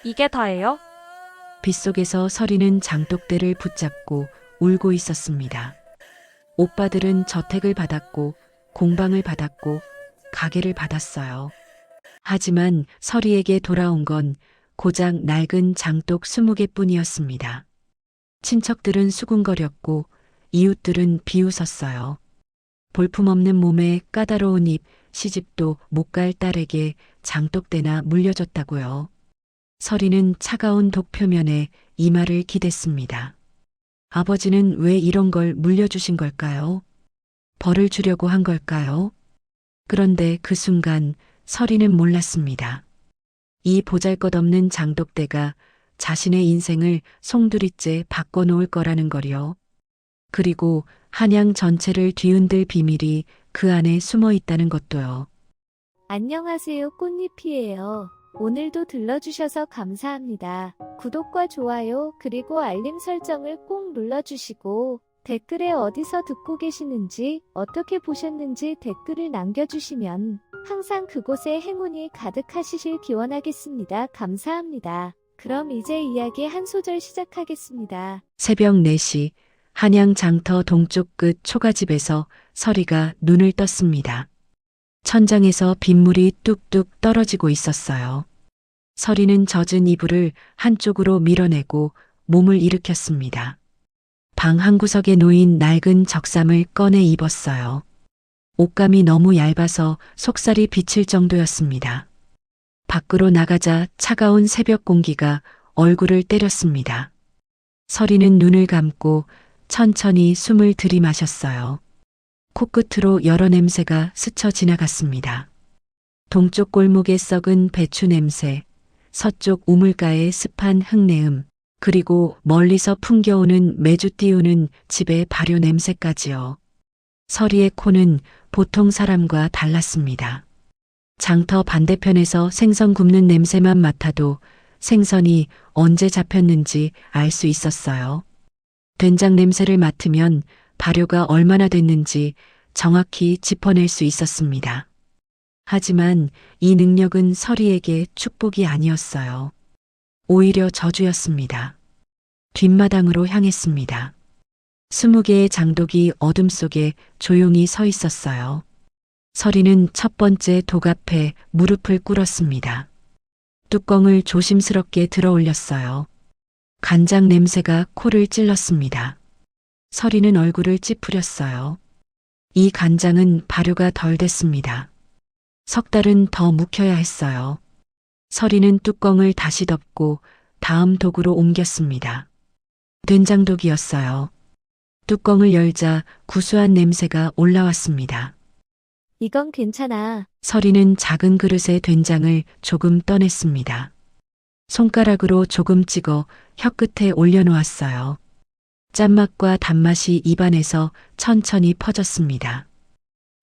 이게 다예요? 빗속에서 서리는 장독대를 붙잡고 울고 있었습니다. 오빠들은 저택을 받았고 공방을 받았고 가게를 받았어요. 하지만 서리에게 돌아온 건 고작 낡은 장독 20개뿐이었습니다. 친척들은 수군거렸고 이웃들은 비웃었어요. 볼품없는 몸에 까다로운 입, 시집도 못 갈 딸에게 장독대나 물려줬다고요. 서리는 차가운 독표면에 이마를 기댔습니다. 아버지는 왜 이런 걸 물려주신 걸까요? 벌을 주려고 한 걸까요? 그런데 그 순간 서리는 몰랐습니다. 이 보잘것없는 장독대가 자신의 인생을 송두리째 바꿔놓을 거라는 거요. 그리고 한양 전체를 뒤흔들 비밀이 그 안에 숨어 있다는 것도요. 안녕하세요, 꽃잎이에요. 오늘도 들러주셔서 감사합니다. 구독과 좋아요 그리고 알림 설정을 꼭 눌러주시고 댓글에 어디서 듣고 계시는지 어떻게 보셨는지 댓글을 남겨주시면 항상 그곳에 행운이 가득하시길 기원하겠습니다. 감사합니다. 그럼 이제 이야기 한 소절 시작하겠습니다. 새벽 4시 한양 장터 동쪽 끝 초가집에서 서리가 눈을 떴습니다. 천장에서 빗물이 뚝뚝 떨어지고 있었어요. 서리는 젖은 이불을 한쪽으로 밀어내고 몸을 일으켰습니다. 방 한구석에 놓인 낡은 적삼을 꺼내 입었어요. 옷감이 너무 얇아서 속살이 비칠 정도였습니다. 밖으로 나가자 차가운 새벽 공기가 얼굴을 때렸습니다. 서리는 눈을 감고 천천히 숨을 들이마셨어요. 코끝으로 여러 냄새가 스쳐 지나갔습니다. 동쪽 골목의 썩은 배추 냄새, 서쪽 우물가의 습한 흙내음, 그리고 멀리서 풍겨오는 매주 띄우는 집의 발효 냄새까지요. 서리의 코는 보통 사람과 달랐습니다. 장터 반대편에서 생선 굽는 냄새만 맡아도 생선이 언제 잡혔는지 알 수 있었어요. 된장 냄새를 맡으면 발효가 얼마나 됐는지 정확히 짚어낼 수 있었습니다. 하지만 이 능력은 서리에게 축복이 아니었어요. 오히려 저주였습니다. 뒷마당으로 향했습니다. 20개의 장독이 어둠 속에 조용히 서 있었어요. 서리는 첫 번째 독 앞에 무릎을 꿇었습니다. 뚜껑을 조심스럽게 들어 올렸어요. 간장 냄새가 코를 찔렀습니다. 서리는 얼굴을 찌푸렸어요. 이 간장은 발효가 덜 됐습니다. 석 달은 더 묵혀야 했어요. 서리는 뚜껑을 다시 덮고 다음 독으로 옮겼습니다. 된장독이었어요. 뚜껑을 열자 구수한 냄새가 올라왔습니다. 이건 괜찮아. 서리는 작은 그릇에 된장을 조금 떠냈습니다. 손가락으로 조금 찍어 혀끝에 올려놓았어요. 짠맛과 단맛이 입안에서 천천히 퍼졌습니다.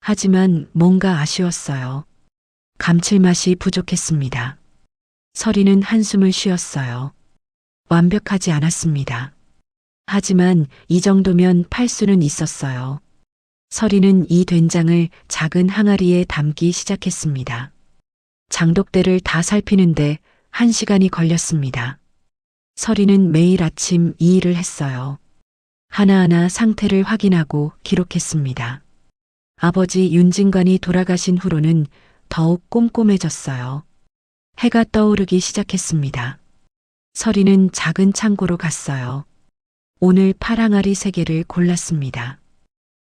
하지만 뭔가 아쉬웠어요. 감칠맛이 부족했습니다. 서리는 한숨을 쉬었어요. 완벽하지 않았습니다. 하지만 이 정도면 팔 수는 있었어요. 서리는 이 된장을 작은 항아리에 담기 시작했습니다. 장독대를 다 살피는데 1시간이 걸렸습니다. 서리는 매일 아침 이 일을 했어요. 하나하나 상태를 확인하고 기록했습니다. 아버지 윤진관이 돌아가신 후로는 더욱 꼼꼼해졌어요. 해가 떠오르기 시작했습니다. 서리는 작은 창고로 갔어요. 오늘 팔 항아리 3개를 골랐습니다.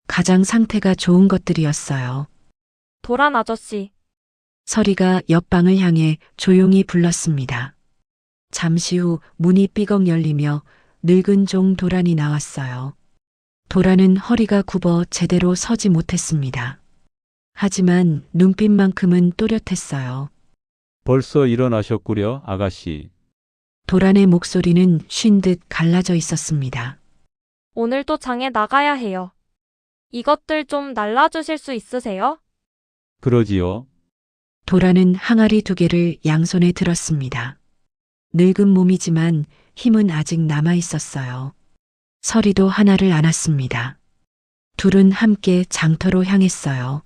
가장 상태가 좋은 것들이었어요. 도란 아저씨, 서리가 옆방을 향해 조용히 불렀습니다. 잠시 후 문이 삐걱 열리며 늙은 종 도란이 나왔어요. 도란은 허리가 굽어 제대로 서지 못했습니다. 하지만 눈빛만큼은 또렷했어요. 벌써 일어나셨구려, 아가씨. 도란의 목소리는 쉰 듯 갈라져 있었습니다. 오늘도 장에 나가야 해요. 이것들 좀 날라주실 수 있으세요? 그러지요. 도란은 항아리 2개를 양손에 들었습니다. 늙은 몸이지만 힘은 아직 남아 있었어요. 서리도 하나를 안았습니다. 둘은 함께 장터로 향했어요.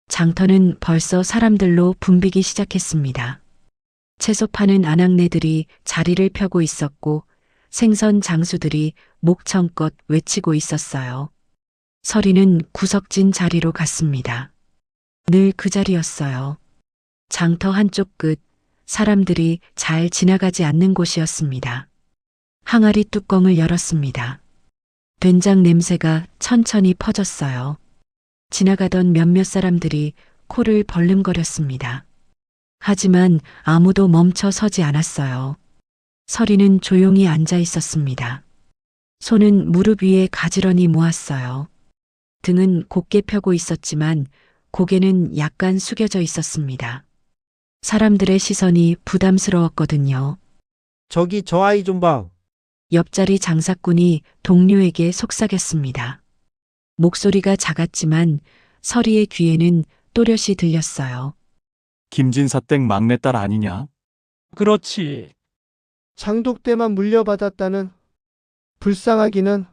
장터는 벌써 사람들로 붐비기 시작했습니다. 채소 파는 아낙네들이 자리를 펴고 있었고 생선 장수들이 목청껏 외치고 있었어요. 서리는 구석진 자리로 갔습니다. 늘 그 자리였어요. 장터 한쪽 끝, 사람들이 잘 지나가지 않는 곳이었습니다. 항아리 뚜껑을 열었습니다. 된장 냄새가 천천히 퍼졌어요. 지나가던 몇몇 사람들이 코를 벌름거렸습니다. 하지만 아무도 멈춰 서지 않았어요. 서리는 조용히 앉아 있었습니다. 손은 무릎 위에 가지런히 모았어요. 등은 곧게 펴고 있었지만 고개는 약간 숙여져 있었습니다. 사람들의 시선이 부담스러웠거든요. 저기 저 아이 좀 봐. 옆자리 장사꾼이 동료에게 속삭였습니다. 목소리가 작았지만 서리의 귀에는 또렷이 들렸어요. 김진사 댁 막내딸 아니냐? 그렇지. 장독대만 물려받았다는. 불쌍하기는.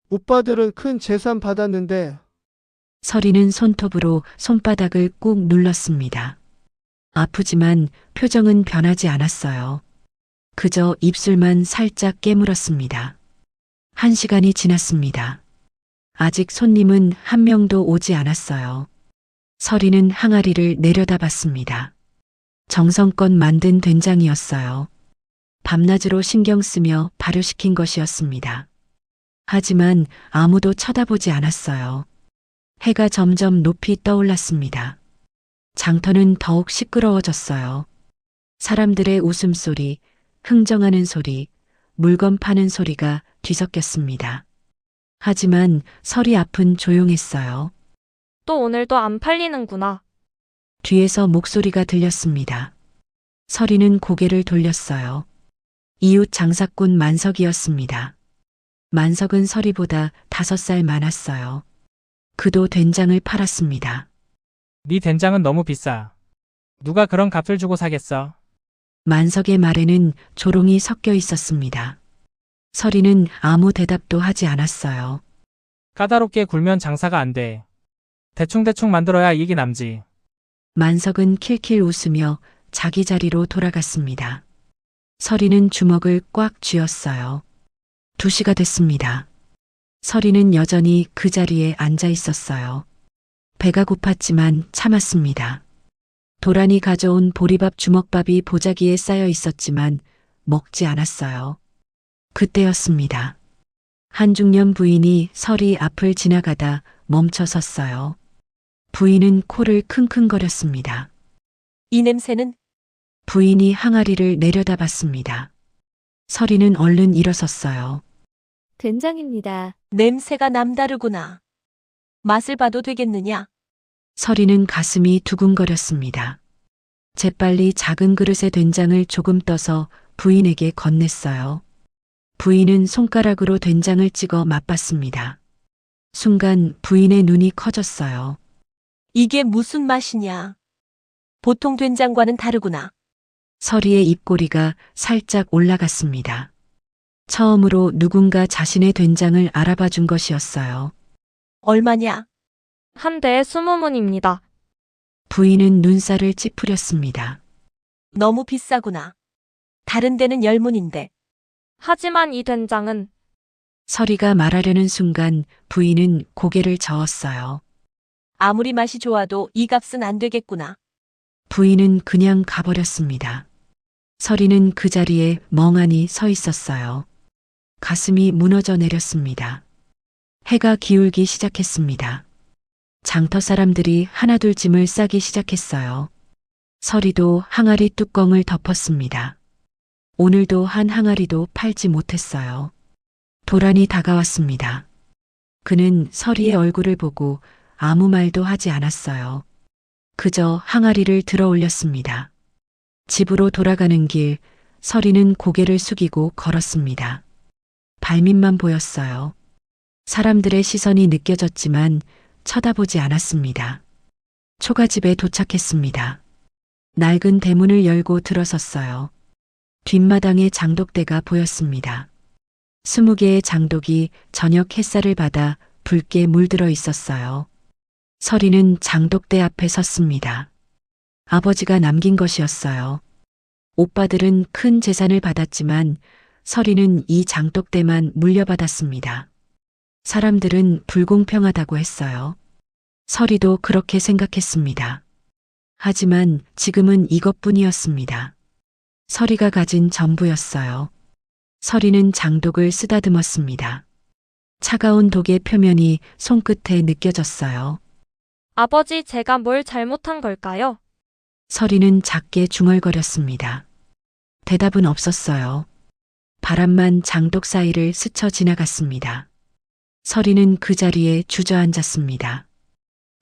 오빠들은 큰 재산 받았는데. 서리는 손톱으로 손바닥을 꾹 눌렀습니다. 아프지만 표정은 변하지 않았어요. 그저 입술만 살짝 깨물었습니다. 1시간이 지났습니다. 아직 손님은 한 명도 오지 않았어요. 서리는 항아리를 내려다봤습니다. 정성껏 만든 된장이었어요. 밤낮으로 신경 쓰며 발효시킨 것이었습니다. 하지만 아무도 쳐다보지 않았어요. 해가 점점 높이 떠올랐습니다. 장터는 더욱 시끄러워졌어요. 사람들의 웃음소리, 흥정하는 소리, 물건 파는 소리가 뒤섞였습니다. 하지만 서리 앞은 조용했어요. 또 오늘도 안 팔리는구나. 뒤에서 목소리가 들렸습니다. 서리는 고개를 돌렸어요. 이웃 장사꾼 만석이었습니다. 만석은 서리보다 5살 많았어요. 그도 된장을 팔았습니다. 네 된장은 너무 비싸. 누가 그런 값을 주고 사겠어? 만석의 말에는 조롱이 섞여 있었습니다. 서리는 아무 대답도 하지 않았어요. 까다롭게 굴면 장사가 안 돼. 대충대충 만들어야 이익이 남지. 만석은 킬킬 웃으며 자기 자리로 돌아갔습니다. 서리는 주먹을 꽉 쥐었어요. 2시가 됐습니다. 서리는 여전히 그 자리에 앉아 있었어요. 배가 고팠지만 참았습니다. 도란이 가져온 보리밥 주먹밥이 보자기에 쌓여 있었지만 먹지 않았어요. 그때였습니다. 한중년 부인이 서리 앞을 지나가다 멈춰 섰어요. 부인은 코를 킁킁거렸습니다. 이 냄새는 부인이 항아리를 내려다봤습니다. 서리는 얼른 일어섰어요. 된장입니다. 냄새가 남다르구나. 맛을 봐도 되겠느냐? 서리는 가슴이 두근거렸습니다. 재빨리 작은 그릇에 된장을 조금 떠서 부인에게 건넸어요. 부인은 손가락으로 된장을 찍어 맛봤습니다. 순간 부인의 눈이 커졌어요. 이게 무슨 맛이냐? 보통 된장과는 다르구나. 서리의 입꼬리가 살짝 올라갔습니다. 처음으로 누군가 자신의 된장을 알아봐 준 것이었어요. 얼마냐? 한 대에 20문입니다. 부인은 눈살을 찌푸렸습니다. 너무 비싸구나. 다른 데는 10문인데. 하지만 이 된장은 서리가 말하려는 순간 부인은 고개를 저었어요. 아무리 맛이 좋아도 이 값은 안 되겠구나. 부인은 그냥 가버렸습니다. 서리는 그 자리에 멍하니 서 있었어요. 가슴이 무너져 내렸습니다. 해가 기울기 시작했습니다. 장터 사람들이 하나둘 짐을 싸기 시작했어요. 서리도 항아리 뚜껑을 덮었습니다. 오늘도 한 항아리도 팔지 못했어요. 도란이 다가왔습니다. 그는 서리의 얼굴을 보고 아무 말도 하지 않았어요. 그저 항아리를 들어 올렸습니다. 집으로 돌아가는 길, 서리는 고개를 숙이고 걸었습니다. 발밑만 보였어요. 사람들의 시선이 느껴졌지만 쳐다보지 않았습니다. 초가집에 도착했습니다. 낡은 대문을 열고 들어섰어요. 뒷마당에 장독대가 보였습니다. 20개의 장독이 저녁 햇살을 받아 붉게 물들어 있었어요. 서리는 장독대 앞에 섰습니다. 아버지가 남긴 것이었어요. 오빠들은 큰 재산을 받았지만 서리는 이 장독대만 물려받았습니다. 사람들은 불공평하다고 했어요. 서리도 그렇게 생각했습니다. 하지만 지금은 이것뿐이었습니다. 서리가 가진 전부였어요. 서리는 장독을 쓰다듬었습니다. 차가운 독의 표면이 손끝에 느껴졌어요. 아버지, 제가 뭘 잘못한 걸까요? 서리는 작게 중얼거렸습니다. 대답은 없었어요. 바람만 장독 사이를 스쳐 지나갔습니다. 서리는 그 자리에 주저앉았습니다.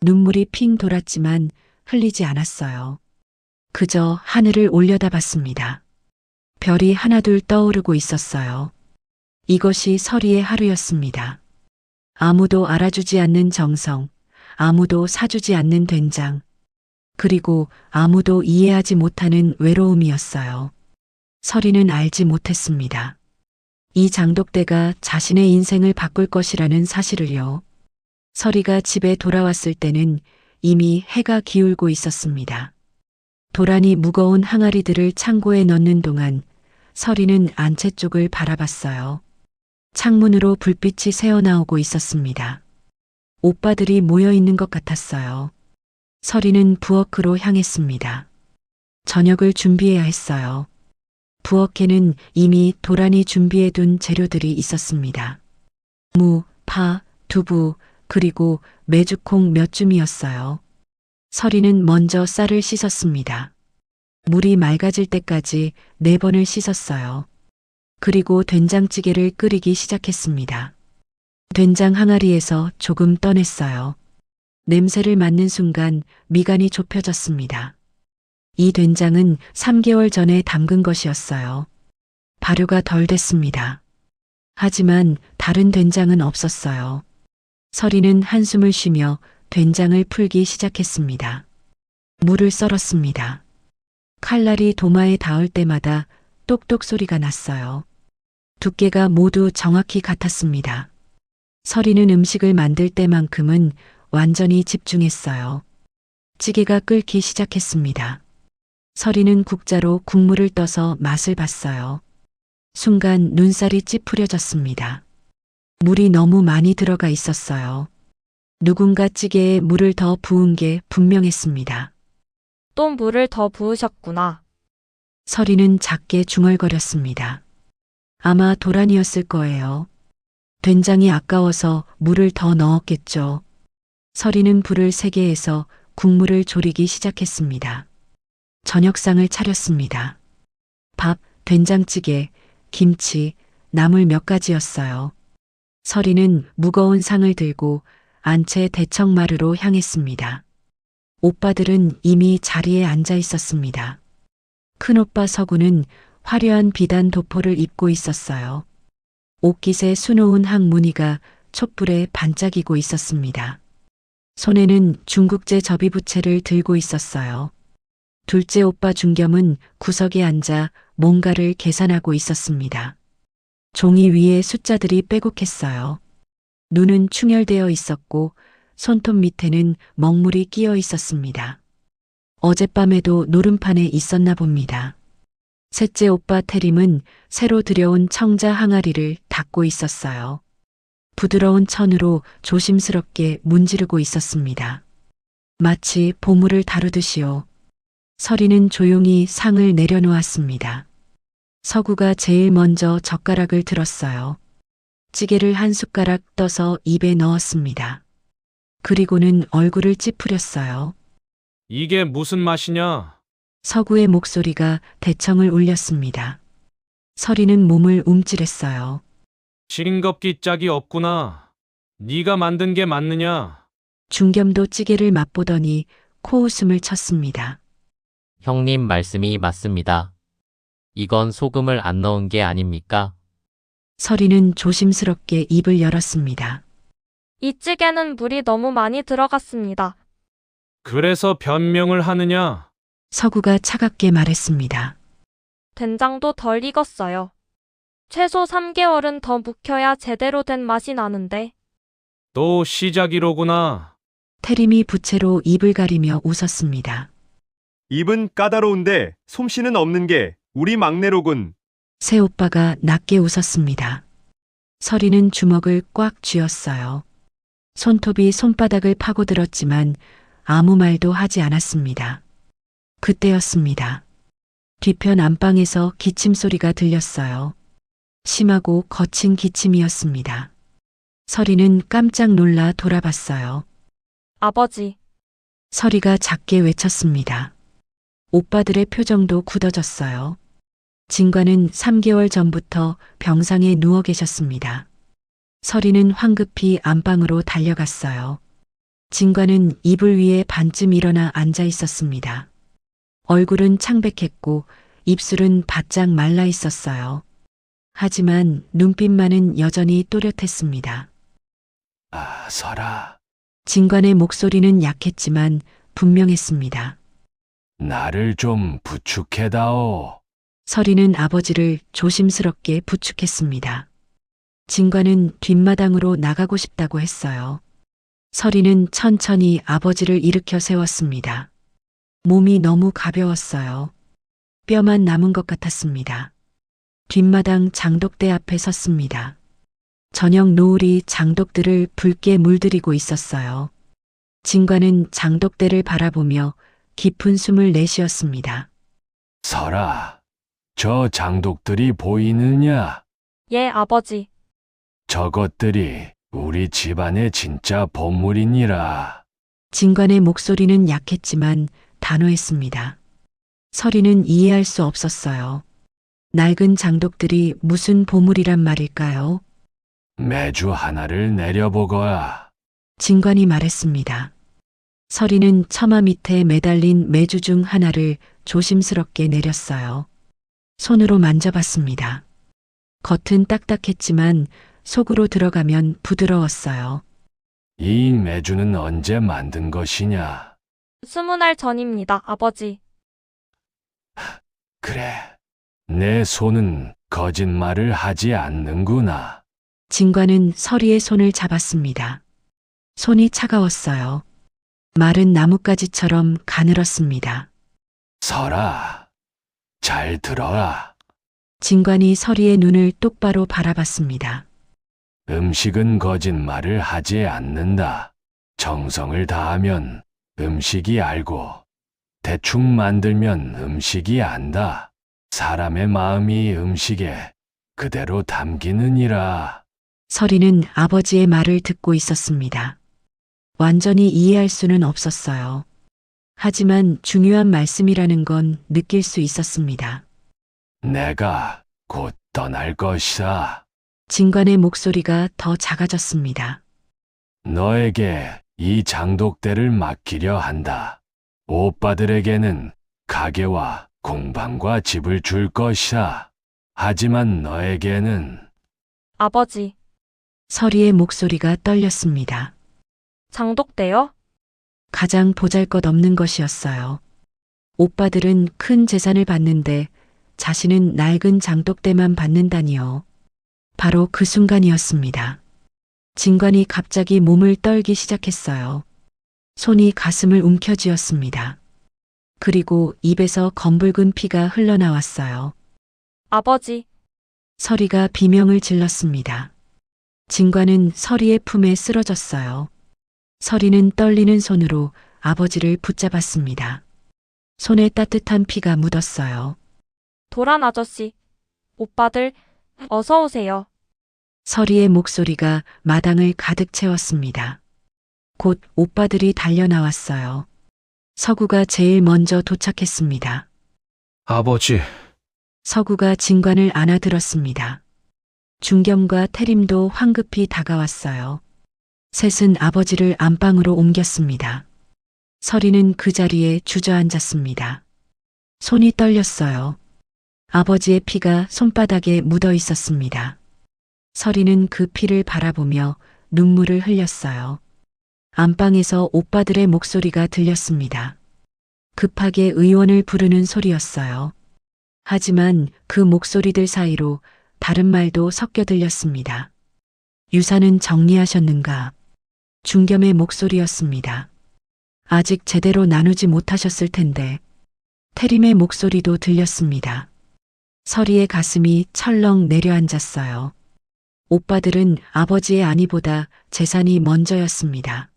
눈물이 핑 돌았지만 흘리지 않았어요. 그저 하늘을 올려다봤습니다. 별이 하나둘 떠오르고 있었어요. 이것이 서리의 하루였습니다. 아무도 알아주지 않는 정성, 아무도 사주지 않는 된장, 그리고 아무도 이해하지 못하는 외로움이었어요. 서리는 알지 못했습니다. 이 장독대가 자신의 인생을 바꿀 것이라는 사실을요. 서리가 집에 돌아왔을 때는 이미 해가 기울고 있었습니다. 도란이 무거운 항아리들을 창고에 넣는 동안 서리는 안채 쪽을 바라봤어요. 창문으로 불빛이 새어나오고 있었습니다. 오빠들이 모여 있는 것 같았어요. 서리는 부엌으로 향했습니다. 저녁을 준비해야 했어요. 부엌에는 이미 도란이 준비해둔 재료들이 있었습니다. 무, 파, 두부, 그리고 메주콩 몇 줌이었어요. 서리는 먼저 쌀을 씻었습니다. 물이 맑아질 때까지 4번을 씻었어요. 그리고 된장찌개를 끓이기 시작했습니다. 된장 항아리에서 조금 떠냈어요. 냄새를 맡는 순간 미간이 좁혀졌습니다. 이 된장은 3개월 전에 담근 것이었어요. 발효가 덜 됐습니다. 하지만 다른 된장은 없었어요. 서리는 한숨을 쉬며 된장을 풀기 시작했습니다. 물을 썰었습니다. 칼날이 도마에 닿을 때마다 똑똑 소리가 났어요. 두께가 모두 정확히 같았습니다. 서리는 음식을 만들 때만큼은 완전히 집중했어요. 찌개가 끓기 시작했습니다. 서리는 국자로 국물을 떠서 맛을 봤어요. 순간 눈살이 찌푸려졌습니다. 물이 너무 많이 들어가 있었어요. 누군가 찌개에 물을 더 부은 게 분명했습니다. 또 물을 더 부으셨구나. 서리는 작게 중얼거렸습니다. 아마 도란이었을 거예요. 된장이 아까워서 물을 더 넣었겠죠. 서리는 불을 세게 해서 국물을 졸이기 시작했습니다. 저녁상을 차렸습니다. 밥, 된장찌개, 김치, 나물 몇 가지였어요. 서리는 무거운 상을 들고 안채 대청마루로 향했습니다. 오빠들은 이미 자리에 앉아 있었습니다. 큰오빠 서구는 화려한 비단 도포를 입고 있었어요. 옷깃에 수놓은 항무늬가 촛불에 반짝이고 있었습니다. 손에는 중국제 접이부채를 들고 있었어요. 둘째 오빠 중겸은 구석에 앉아 뭔가를 계산하고 있었습니다. 종이 위에 숫자들이 빼곡했어요. 눈은 충혈되어 있었고 손톱 밑에는 먹물이 끼어 있었습니다. 어젯밤에도 노름판에 있었나 봅니다. 셋째 오빠 태림은 새로 들여온 청자 항아리를 닦고 있었어요. 부드러운 천으로 조심스럽게 문지르고 있었습니다. 마치 보물을 다루듯이요. 서리는 조용히 상을 내려놓았습니다. 서구가 제일 먼저 젓가락을 들었어요. 찌개를 한 숟가락 떠서 입에 넣었습니다. 그리고는 얼굴을 찌푸렸어요. 이게 무슨 맛이냐? 서구의 목소리가 대청을 울렸습니다. 서리는 몸을 움찔했어요. 싱겁기 짝이 없구나. 네가 만든 게 맞느냐? 중겸도 찌개를 맛보더니 코웃음을 쳤습니다. 형님 말씀이 맞습니다. 이건 소금을 안 넣은 게 아닙니까? 서리는 조심스럽게 입을 열었습니다. 이 찌개는 물이 너무 많이 들어갔습니다. 그래서 변명을 하느냐? 서구가 차갑게 말했습니다. 된장도 덜 익었어요. 최소 3개월은 더 묵혀야 제대로 된 맛이 나는데. 또 시작이로구나. 태림이 부채로 입을 가리며 웃었습니다. 입은 까다로운데 솜씨는 없는 게 우리 막내로군. 새오빠가 낮게 웃었습니다. 서리는 주먹을 꽉 쥐었어요. 손톱이 손바닥을 파고들었지만 아무 말도 하지 않았습니다. 그때였습니다. 뒤편 안방에서 기침 소리가 들렸어요. 심하고 거친 기침이었습니다. 서리는 깜짝 놀라 돌아봤어요. 아버지, 서리가 작게 외쳤습니다. 오빠들의 표정도 굳어졌어요. 진과는 3개월 전부터 병상에 누워 계셨습니다. 서리는 황급히 안방으로 달려갔어요. 진과는 이불 위에 반쯤 일어나 앉아 있었습니다. 얼굴은 창백했고 입술은 바짝 말라 있었어요. 하지만 눈빛만은 여전히 또렷했습니다. 아, 설아. 진관의 목소리는 약했지만 분명했습니다. 나를 좀 부축해다오. 서리는 아버지를 조심스럽게 부축했습니다. 진관은 뒷마당으로 나가고 싶다고 했어요. 서리는 천천히 아버지를 일으켜 세웠습니다. 몸이 너무 가벼웠어요. 뼈만 남은 것 같았습니다. 뒷마당 장독대 앞에 섰습니다. 저녁 노을이 장독들을 붉게 물들이고 있었어요. 진관은 장독대를 바라보며 깊은 숨을 내쉬었습니다. 설아, 저 장독들이 보이느냐? 예, 아버지. 저것들이 우리 집안의 진짜 보물이니라. 진관의 목소리는 약했지만 단호했습니다. 서리는 이해할 수 없었어요. 낡은 장독들이 무슨 보물이란 말일까요? 매주 하나를 내려보거라. 진관이 말했습니다. 서리는 처마 밑에 매달린 매주 중 하나를 조심스럽게 내렸어요. 손으로 만져봤습니다. 겉은 딱딱했지만 속으로 들어가면 부드러웠어요. 이 매주는 언제 만든 것이냐? 20날 전입니다, 아버지. 그래, 내 손은 거짓말을 하지 않는구나. 진관은 서리의 손을 잡았습니다. 손이 차가웠어요. 마른 나뭇가지처럼 가늘었습니다. 설아, 잘 들어라. 진관이 서리의 눈을 똑바로 바라봤습니다. 음식은 거짓말을 하지 않는다. 정성을 다하면 음식이 알고, 대충 만들면 음식이 안다. 사람의 마음이 음식에 그대로 담기느니라. 서리는 아버지의 말을 듣고 있었습니다. 완전히 이해할 수는 없었어요. 하지만 중요한 말씀이라는 건 느낄 수 있었습니다. 내가 곧 떠날 것이다. 진관의 목소리가 더 작아졌습니다. 너에게 이 장독대를 맡기려 한다. 오빠들에게는 가게와 공방과 집을 줄 것이다. 하지만 너에게는 아버지, 서리의 목소리가 떨렸습니다. 장독대요? 가장 보잘것없는 것이었어요. 오빠들은 큰 재산을 받는데 자신은 낡은 장독대만 받는다니요. 바로 그 순간이었습니다. 진관이 갑자기 몸을 떨기 시작했어요. 손이 가슴을 움켜쥐었습니다. 그리고 입에서 검붉은 피가 흘러나왔어요. 아버지, 서리가 비명을 질렀습니다. 진관은 서리의 품에 쓰러졌어요. 서리는 떨리는 손으로 아버지를 붙잡았습니다. 손에 따뜻한 피가 묻었어요. 도란 아저씨, 오빠들, 어서 오세요. 서리의 목소리가 마당을 가득 채웠습니다. 곧 오빠들이 달려나왔어요. 서구가 제일 먼저 도착했습니다. 아버지, 서구가 진관을 안아들었습니다. 중겸과 태림도 황급히 다가왔어요. 셋은 아버지를 안방으로 옮겼습니다. 서리는 그 자리에 주저앉았습니다. 손이 떨렸어요. 아버지의 피가 손바닥에 묻어 있었습니다. 서리는 그 피를 바라보며 눈물을 흘렸어요. 안방에서 오빠들의 목소리가 들렸습니다. 급하게 의원을 부르는 소리였어요. 하지만 그 목소리들 사이로 다른 말도 섞여 들렸습니다. 유산은 정리하셨는가? 중겸의 목소리였습니다. 아직 제대로 나누지 못하셨을 텐데. 태림의 목소리도 들렸습니다. 서리의 가슴이 철렁 내려앉았어요. 오빠들은 아버지의 안위보다 재산이 먼저였습니다.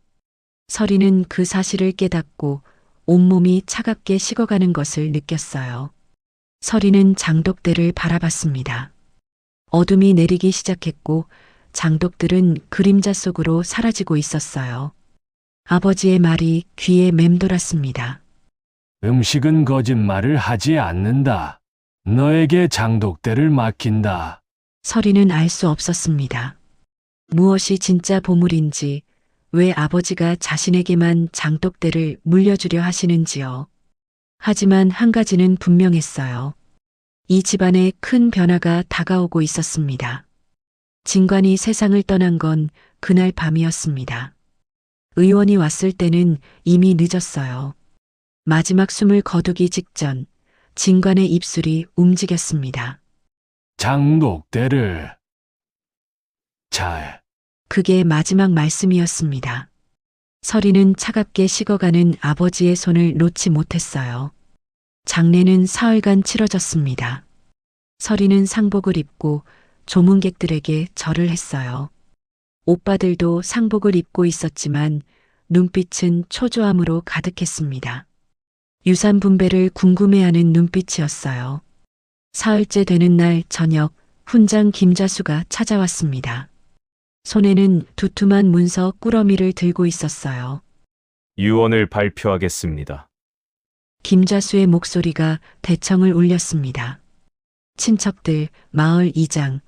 서리는 그 사실을 깨닫고 온몸이 차갑게 식어가는 것을 느꼈어요. 서리는 장독대를 바라봤습니다. 어둠이 내리기 시작했고 장독들은 그림자 속으로 사라지고 있었어요. 아버지의 말이 귀에 맴돌았습니다. 음식은 거짓말을 하지 않는다. 너에게 장독대를 맡긴다. 서리는 알 수 없었습니다. 무엇이 진짜 보물인지, 왜 아버지가 자신에게만 장독대를 물려주려 하시는지요. 하지만 한 가지는 분명했어요. 이 집안에 큰 변화가 다가오고 있었습니다. 진관이 세상을 떠난 건 그날 밤이었습니다. 의원이 왔을 때는 이미 늦었어요. 마지막 숨을 거두기 직전 진관의 입술이 움직였습니다. 장독대를 잘. 그게 마지막 말씀이었습니다. 서리는 차갑게 식어가는 아버지의 손을 놓지 못했어요. 장례는 사흘간 치러졌습니다. 서리는 상복을 입고 조문객들에게 절을 했어요. 오빠들도 상복을 입고 있었지만 눈빛은 초조함으로 가득했습니다. 유산 분배를 궁금해하는 눈빛이었어요. 사흘째 되는 날 저녁 훈장 김자수가 찾아왔습니다. 손에는 두툼한 문서 꾸러미를 들고 있었어요. 유언을 발표하겠습니다. 김자수의 목소리가 대청을 울렸습니다. 친척들, 마을 이장,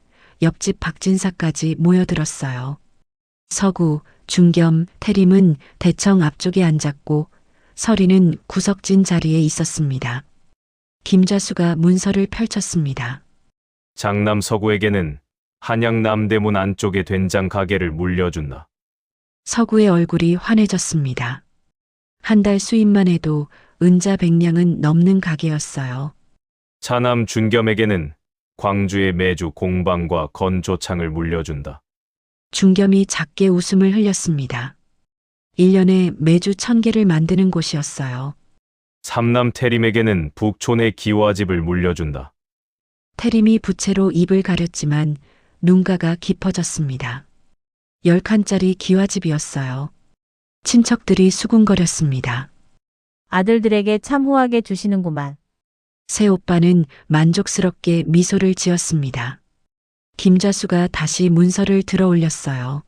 옆집 박진사까지 모여들었어요. 서구, 중겸, 태림은 대청 앞쪽에 앉았고 서리는 구석진 자리에 있었습니다. 김자수가 문서를 펼쳤습니다. 장남 서구에게는 한양 남대문 안쪽의 된장 가게를 물려준다. 서구의 얼굴이 환해졌습니다. 한 달 수입만 해도 은자 100냥은 넘는 가게였어요. 차남 준겸에게는 광주의 매주 공방과 건조창을 물려준다. 중겸이 작게 웃음을 흘렸습니다. 1년에 매주 1000개를 만드는 곳이었어요. 삼남 태림에게는 북촌의 기와집을 물려준다. 태림이 부채로 입을 가렸지만 눈가가 깊어졌습니다. 10칸짜리 기와집이었어요. 친척들이 수군거렸습니다. 아들들에게 참 후하게 주시는구만. 새오빠는 만족스럽게 미소를 지었습니다. 김자수가 다시 문서를 들어 올렸어요.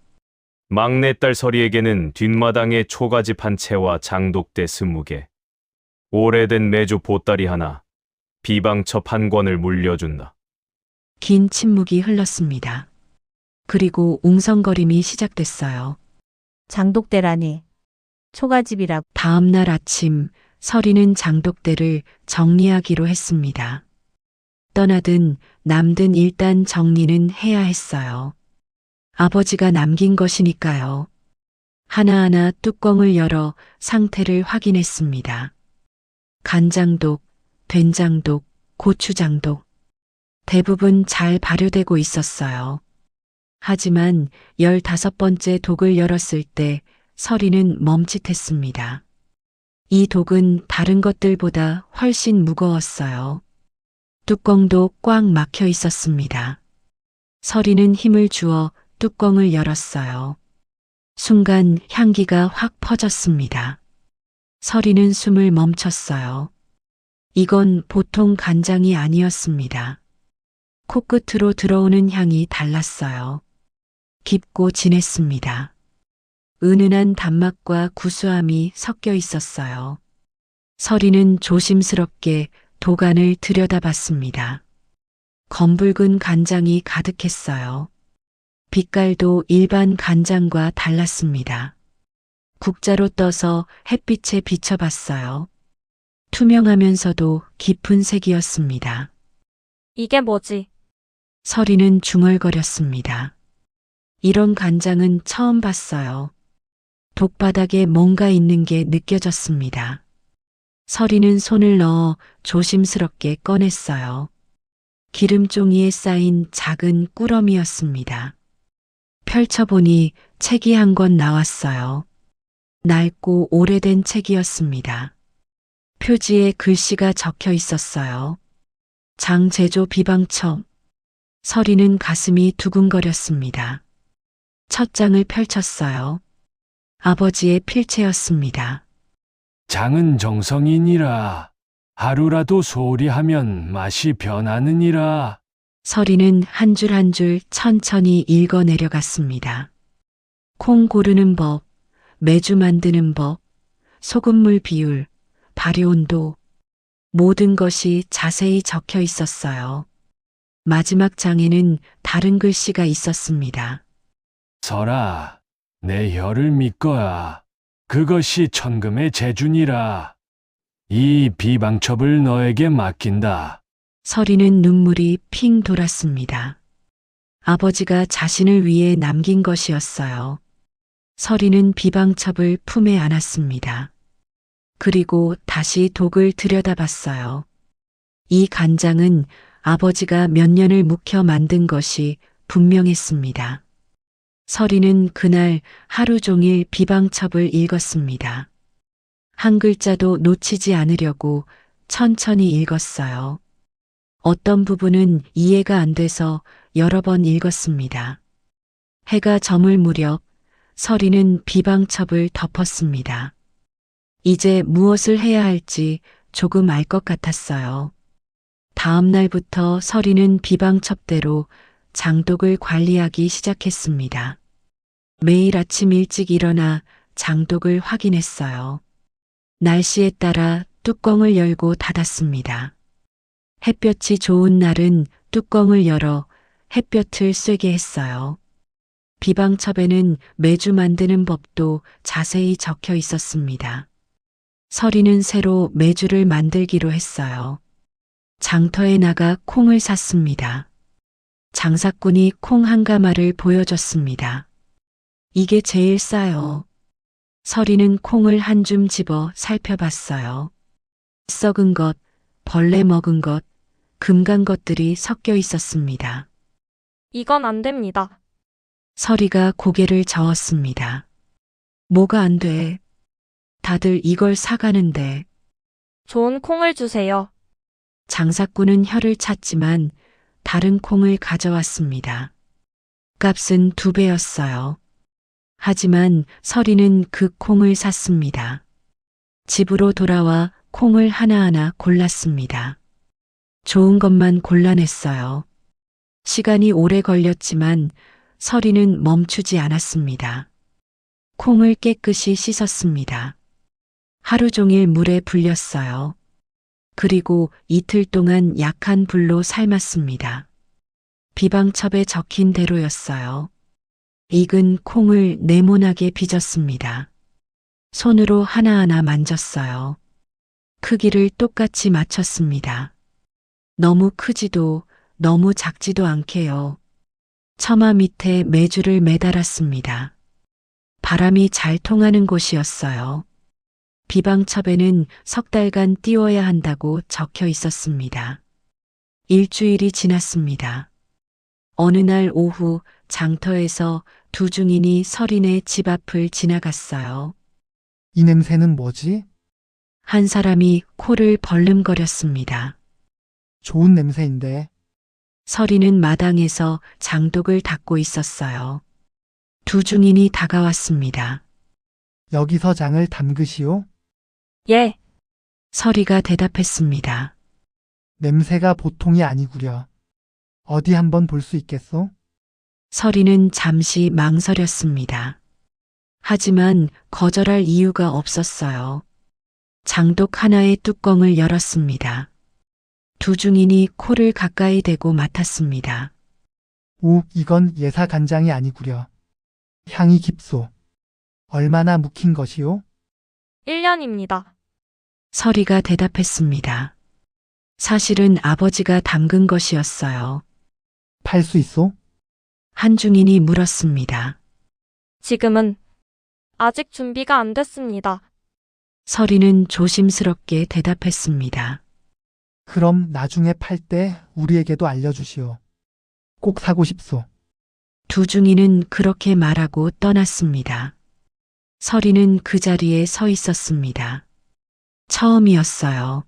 막내딸 서리에게는 뒷마당에 초가집 한 채와 장독대 20개, 오래된 매주 보따리 하나, 비방첩 한 권을 물려준다. 긴 침묵이 흘렀습니다. 그리고 웅성거림이 시작됐어요. 장독대라니. 초가집이라고. 다음 날 아침 서리는 장독대를 정리하기로 했습니다. 떠나든 남든 일단 정리는 해야 했어요. 아버지가 남긴 것이니까요. 하나하나 뚜껑을 열어 상태를 확인했습니다. 간장독, 된장독, 고추장독. 대부분 잘 발효되고 있었어요. 하지만 15번째 독을 열었을 때 서리는 멈칫했습니다. 이 독은 다른 것들보다 훨씬 무거웠어요. 뚜껑도 꽉 막혀 있었습니다. 서리는 힘을 주어 뚜껑을 열었어요. 순간 향기가 확 퍼졌습니다. 서리는 숨을 멈췄어요. 이건 보통 간장이 아니었습니다. 코끝으로 들어오는 향이 달랐어요. 깊고 진했습니다. 은은한 단맛과 구수함이 섞여 있었어요. 서리는 조심스럽게 도간을 들여다봤습니다. 검붉은 간장이 가득했어요. 빛깔도 일반 간장과 달랐습니다. 국자로 떠서 햇빛에 비춰봤어요. 투명하면서도 깊은 색이었습니다. 이게 뭐지? 서리는 중얼거렸습니다. 이런 간장은 처음 봤어요. 독바닥에 뭔가 있는 게 느껴졌습니다. 서리는 손을 넣어 조심스럽게 꺼냈어요. 기름종이에 쌓인 작은 꾸러미였습니다. 펼쳐보니 책이 한 권 나왔어요. 낡고 오래된 책이었습니다. 표지에 글씨가 적혀 있었어요. 장제조 비방첩. 서리는 가슴이 두근거렸습니다. 첫 장을 펼쳤어요. 아버지의 필체였습니다. 장은 정성이니라. 하루라도 소홀히 하면 맛이 변하느니라. 서리는 한 줄 한 줄 천천히 읽어 내려갔습니다. 콩 고르는 법, 매주 만드는 법, 소금물 비율, 발효 온도, 모든 것이 자세히 적혀 있었어요. 마지막 장에는 다른 글씨가 있었습니다. 설아, 내 혀를 믿거라. 그것이 천금의 재준이라. 이 비방첩을 너에게 맡긴다. 서리는 눈물이 핑 돌았습니다. 아버지가 자신을 위해 남긴 것이었어요. 서리는 비방첩을 품에 안았습니다. 그리고 다시 독을 들여다봤어요. 이 간장은 아버지가 몇 년을 묵혀 만든 것이 분명했습니다. 서리는 그날 하루 종일 비방첩을 읽었습니다. 한 글자도 놓치지 않으려고 천천히 읽었어요. 어떤 부분은 이해가 안 돼서 여러 번 읽었습니다. 해가 저물 무렵 서리는 비방첩을 덮었습니다. 이제 무엇을 해야 할지 조금 알 것 같았어요. 다음 날부터 서리는 비방첩대로 장독을 관리하기 시작했습니다. 매일 아침 일찍 일어나 장독을 확인했어요. 날씨에 따라 뚜껑을 열고 닫았습니다. 햇볕이 좋은 날은 뚜껑을 열어 햇볕을 쐬게 했어요. 비방첩에는 매주 만드는 법도 자세히 적혀 있었습니다. 서리는 새로 매주를 만들기로 했어요. 장터에 나가 콩을 샀습니다. 장사꾼이 콩 한 가마를 보여줬습니다. 이게 제일 싸요. 서리는 콩을 한 줌 집어 살펴봤어요. 썩은 것, 벌레 먹은 것, 금 간 것들이 섞여 있었습니다. 이건 안 됩니다. 서리가 고개를 저었습니다. 뭐가 안 돼? 다들 이걸 사가는데. 좋은 콩을 주세요. 장사꾼은 혀를 찼지만 다른 콩을 가져왔습니다. 값은 2배였어요. 하지만 서리는 그 콩을 샀습니다. 집으로 돌아와 콩을 하나하나 골랐습니다. 좋은 것만 골라냈어요. 시간이 오래 걸렸지만 서리는 멈추지 않았습니다. 콩을 깨끗이 씻었습니다. 하루 종일 물에 불렸어요. 그리고 이틀 동안 약한 불로 삶았습니다. 비방첩에 적힌 대로였어요. 익은 콩을 네모나게 빚었습니다. 손으로 하나하나 만졌어요. 크기를 똑같이 맞췄습니다. 너무 크지도 너무 작지도 않게요. 처마 밑에 메주를 매달았습니다. 바람이 잘 통하는 곳이었어요. 비방첩에는 석 달간 띄워야 한다고 적혀 있었습니다. 일주일이 지났습니다. 어느 날 오후 장터에서 두 중인이 서린의 집 앞을 지나갔어요. 이 냄새는 뭐지? 한 사람이 코를 벌름거렸습니다. 좋은 냄새인데. 서리는 마당에서 장독을 닦고 있었어요. 두 중인이 다가왔습니다. 여기서 장을 담그시오? 예, 서리가 대답했습니다. 냄새가 보통이 아니구려. 어디 한번 볼 수 있겠소? 서리는 잠시 망설였습니다. 하지만 거절할 이유가 없었어요. 장독 하나의 뚜껑을 열었습니다. 두 중인이 코를 가까이 대고 맡았습니다. 오, 이건 예사 간장이 아니구려. 향이 깊소. 얼마나 묵힌 것이오? 1년입니다. 서리가 대답했습니다. 사실은 아버지가 담근 것이었어요. 팔 수 있소? 한 중인이 물었습니다. 지금은 아직 준비가 안 됐습니다. 서리는 조심스럽게 대답했습니다. 그럼 나중에 팔 때 우리에게도 알려주시오. 꼭 사고 싶소. 두 중인은 그렇게 말하고 떠났습니다. 서리는 그 자리에 서 있었습니다. 처음이었어요.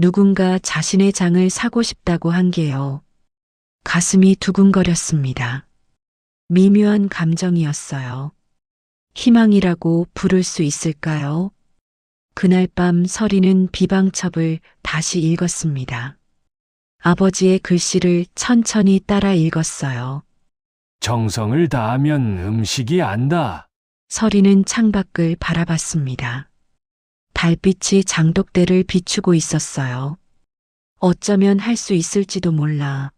누군가 자신의 장을 사고 싶다고 한 게요. 가슴이 두근거렸습니다. 미묘한 감정이었어요. 희망이라고 부를 수 있을까요? 그날 밤 서리는 비방첩을 다시 읽었습니다. 아버지의 글씨를 천천히 따라 읽었어요. 정성을 다하면 음식이 안다. 서리는 창밖을 바라봤습니다. 달빛이 장독대를 비추고 있었어요. 어쩌면 할 수 있을지도 몰라.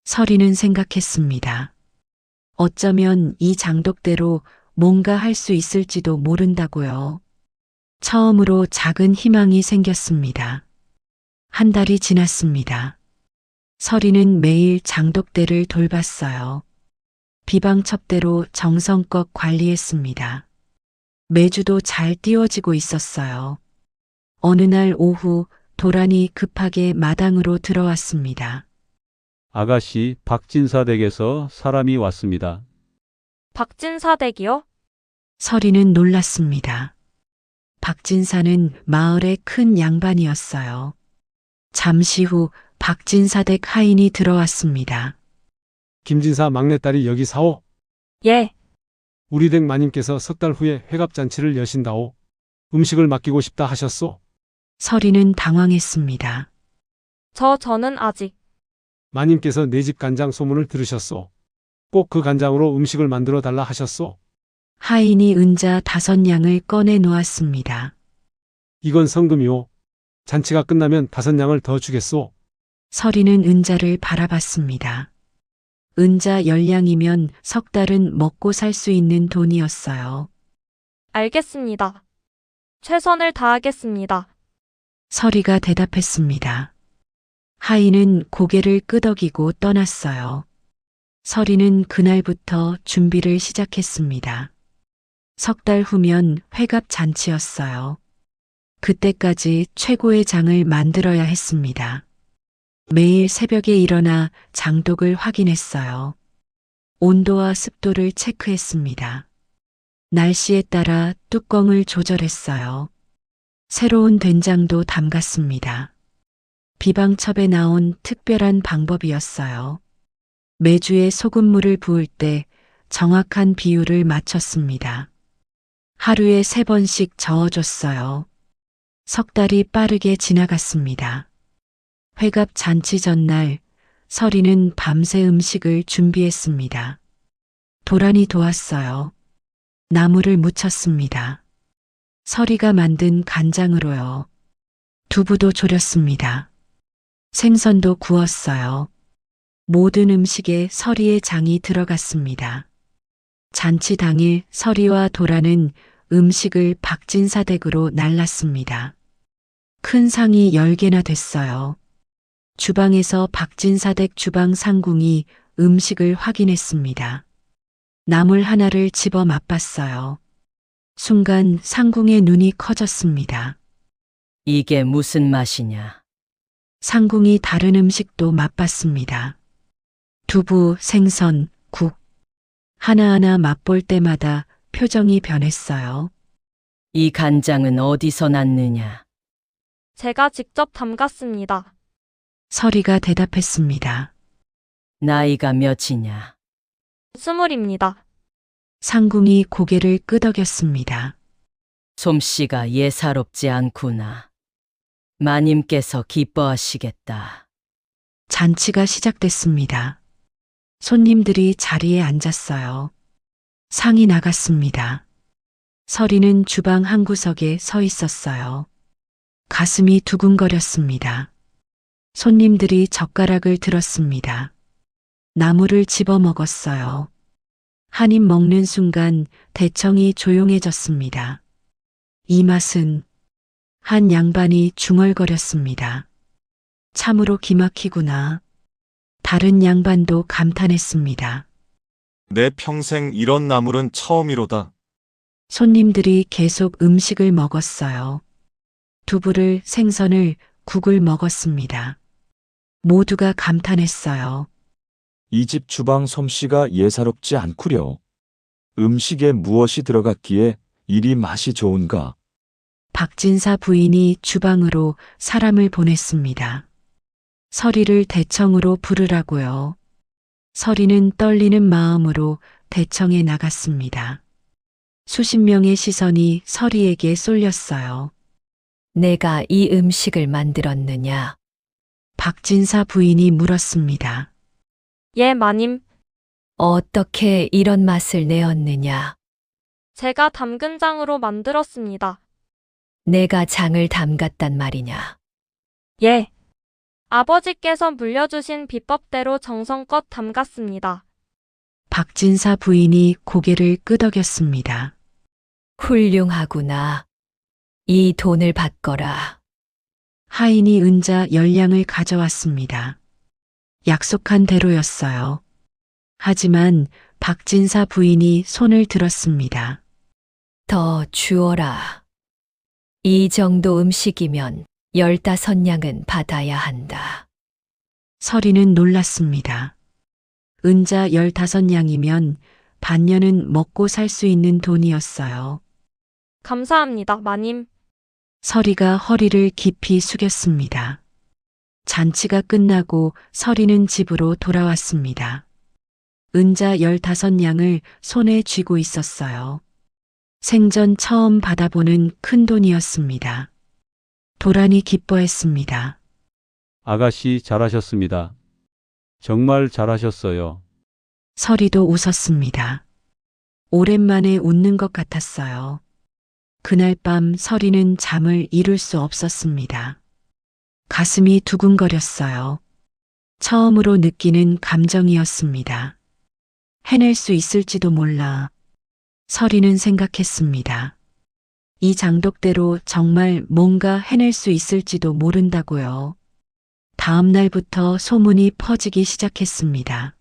서리는 생각했습니다. 어쩌면 이 장독대로 뭔가 할 수 있을지도 모른다고요. 처음으로 작은 희망이 생겼습니다. 한 달이 지났습니다. 서리는 매일 장독대를 돌봤어요. 비방첩대로 정성껏 관리했습니다. 매주도 잘 띄워지고 있었어요. 어느 날 오후 도란이 급하게 마당으로 들어왔습니다. 아가씨, 박진사 댁에서 사람이 왔습니다. 박진사 댁이요? 서리는 놀랐습니다. 박진사는 마을의 큰 양반이었어요. 잠시 후 박진사 댁 하인이 들어왔습니다. 김진사 막내딸이 여기 사오. 예. 우리 댁 마님께서 석 달 후에 회갑잔치를 여신다오. 음식을 맡기고 싶다 하셨소. 서리는 당황했습니다. 저는 아직. 마님께서 내 집 간장 소문을 들으셨소. 꼭 그 간장으로 음식을 만들어 달라 하셨소. 하인이 은자 5냥을 꺼내 놓았습니다. 이건 성금이오. 잔치가 끝나면 5냥을 더 주겠소. 서리는 은자를 바라봤습니다. 은자 10냥이면 석 달은 먹고 살 수 있는 돈이었어요. 알겠습니다. 최선을 다하겠습니다. 서리가 대답했습니다. 하인은 고개를 끄덕이고 떠났어요. 서리는 그날부터 준비를 시작했습니다. 석 달 후면 회갑 잔치였어요. 그때까지 최고의 장을 만들어야 했습니다. 매일 새벽에 일어나 장독을 확인했어요. 온도와 습도를 체크했습니다. 날씨에 따라 뚜껑을 조절했어요. 새로운 된장도 담갔습니다. 비방첩에 나온 특별한 방법이었어요. 매주에 소금물을 부을 때 정확한 비율을 맞췄습니다. 하루에 3번씩 저어줬어요. 석 달이 빠르게 지나갔습니다. 회갑 잔치 전날 서리는 밤새 음식을 준비했습니다. 도란이 도왔어요. 나물을 무쳤습니다. 서리가 만든 간장으로요. 두부도 졸였습니다. 생선도 구웠어요. 모든 음식에 서리의 장이 들어갔습니다. 잔치 당일 서리와 도란은 음식을 박진사 댁으로 날랐습니다. 큰 상이 10개나 됐어요. 주방에서 박진사 댁 주방 상궁이 음식을 확인했습니다. 나물 하나를 집어 맛봤어요. 순간 상궁의 눈이 커졌습니다. 이게 무슨 맛이냐? 상궁이 다른 음식도 맛봤습니다. 두부, 생선, 국. 하나하나 맛볼 때마다 표정이 변했어요. 이 간장은 어디서 났느냐? 제가 직접 담갔습니다. 서리가 대답했습니다. 나이가 몇이냐? 20입니다. 상궁이 고개를 끄덕였습니다. 솜씨가 예사롭지 않구나. 마님께서 기뻐하시겠다. 잔치가 시작됐습니다. 손님들이 자리에 앉았어요. 상이 나갔습니다. 서리는 주방 한 구석에 서 있었어요. 가슴이 두근거렸습니다. 손님들이 젓가락을 들었습니다. 나물을 집어 먹었어요. 한 입 먹는 순간 대청이 조용해졌습니다. 이 맛은 한 양반이 중얼거렸습니다. 참으로 기막히구나. 다른 양반도 감탄했습니다. 내 평생 이런 나물은 처음이로다. 손님들이 계속 음식을 먹었어요. 두부를, 생선을, 국을 먹었습니다. 모두가 감탄했어요. 이 집 주방 솜씨가 예사롭지 않구려. 음식에 무엇이 들어갔기에 이리 맛이 좋은가? 박진사 부인이 주방으로 사람을 보냈습니다. 서리를 대청으로 부르라고요. 서리는 떨리는 마음으로 대청에 나갔습니다. 수십 명의 시선이 서리에게 쏠렸어요. 내가 이 음식을 만들었느냐? 박진사 부인이 물었습니다. 예, 마님. 어떻게 이런 맛을 내었느냐? 제가 담근장으로 만들었습니다. 내가 장을 담갔단 말이냐? 예. 아버지께서 물려주신 비법대로 정성껏 담갔습니다. 박진사 부인이 고개를 끄덕였습니다. 훌륭하구나. 이 돈을 받거라. 하인이 은자 10량을 가져왔습니다. 약속한 대로였어요. 하지만 박진사 부인이 손을 들었습니다. 더 주어라. 이 정도 음식이면 15냥은 받아야 한다. 서리는 놀랐습니다. 은자 15냥이면 반년은 먹고 살 수 있는 돈이었어요. 감사합니다, 마님. 서리가 허리를 깊이 숙였습니다. 잔치가 끝나고 서리는 집으로 돌아왔습니다. 은자 15냥을 손에 쥐고 있었어요. 생전 처음 받아보는 큰 돈이었습니다. 도란이 기뻐했습니다. 아가씨 잘하셨습니다. 정말 잘하셨어요. 서리도 웃었습니다. 오랜만에 웃는 것 같았어요. 그날 밤 서리는 잠을 이룰 수 없었습니다. 가슴이 두근거렸어요. 처음으로 느끼는 감정이었습니다. 해낼 수 있을지도 몰라. 서리는 생각했습니다. 이 장독대로 정말 뭔가 해낼 수 있을지도 모른다고요. 다음 날부터 소문이 퍼지기 시작했습니다.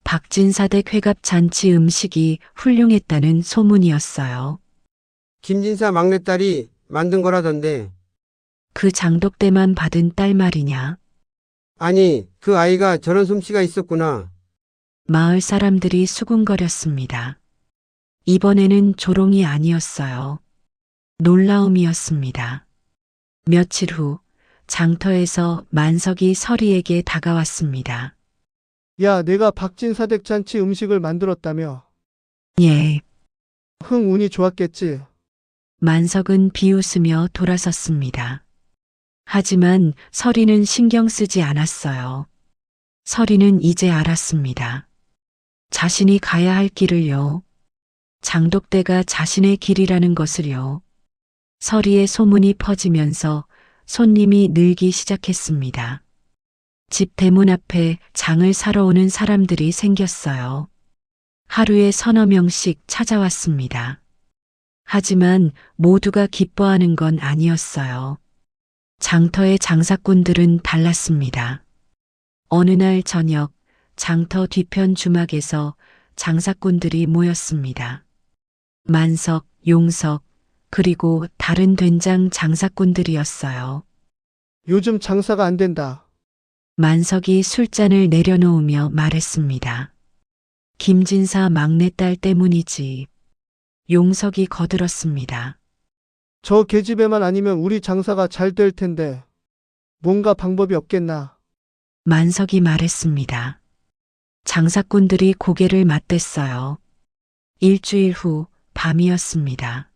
박진사댁 회갑 잔치 음식이 훌륭했다는 소문이었어요. 김진사 막내딸이 만든 거라던데. 그 장독대만 받은 딸 말이냐? 아니, 그 아이가 저런 솜씨가 있었구나. 마을 사람들이 수군거렸습니다. 이번에는 조롱이 아니었어요. 놀라움이었습니다. 며칠 후 장터에서 만석이 서리에게 다가왔습니다. 야, 내가 박진사댁 잔치 음식을 만들었다며. 예. 운이 좋았겠지. 만석은 비웃으며 돌아섰습니다. 하지만 서리는 신경 쓰지 않았어요. 서리는 이제 알았습니다. 자신이 가야 할 길을요. 장독대가 자신의 길이라는 것을요. 서리의 소문이 퍼지면서 손님이 늘기 시작했습니다. 집 대문 앞에 장을 사러 오는 사람들이 생겼어요. 하루에 서너 명씩 찾아왔습니다. 하지만 모두가 기뻐하는 건 아니었어요. 장터의 장사꾼들은 달랐습니다. 어느 날 저녁 장터 뒤편 주막에서 장사꾼들이 모였습니다. 만석, 용석, 그리고 다른 된장 장사꾼들이었어요. 요즘 장사가 안 된다. 만석이 술잔을 내려놓으며 말했습니다. 김진사 막내딸 때문이지. 용석이 거들었습니다. 저 계집애만 아니면 우리 장사가 잘 될 텐데. 뭔가 방법이 없겠나. 만석이 말했습니다. 장사꾼들이 고개를 맞댔어요. 일주일 후 밤이었습니다.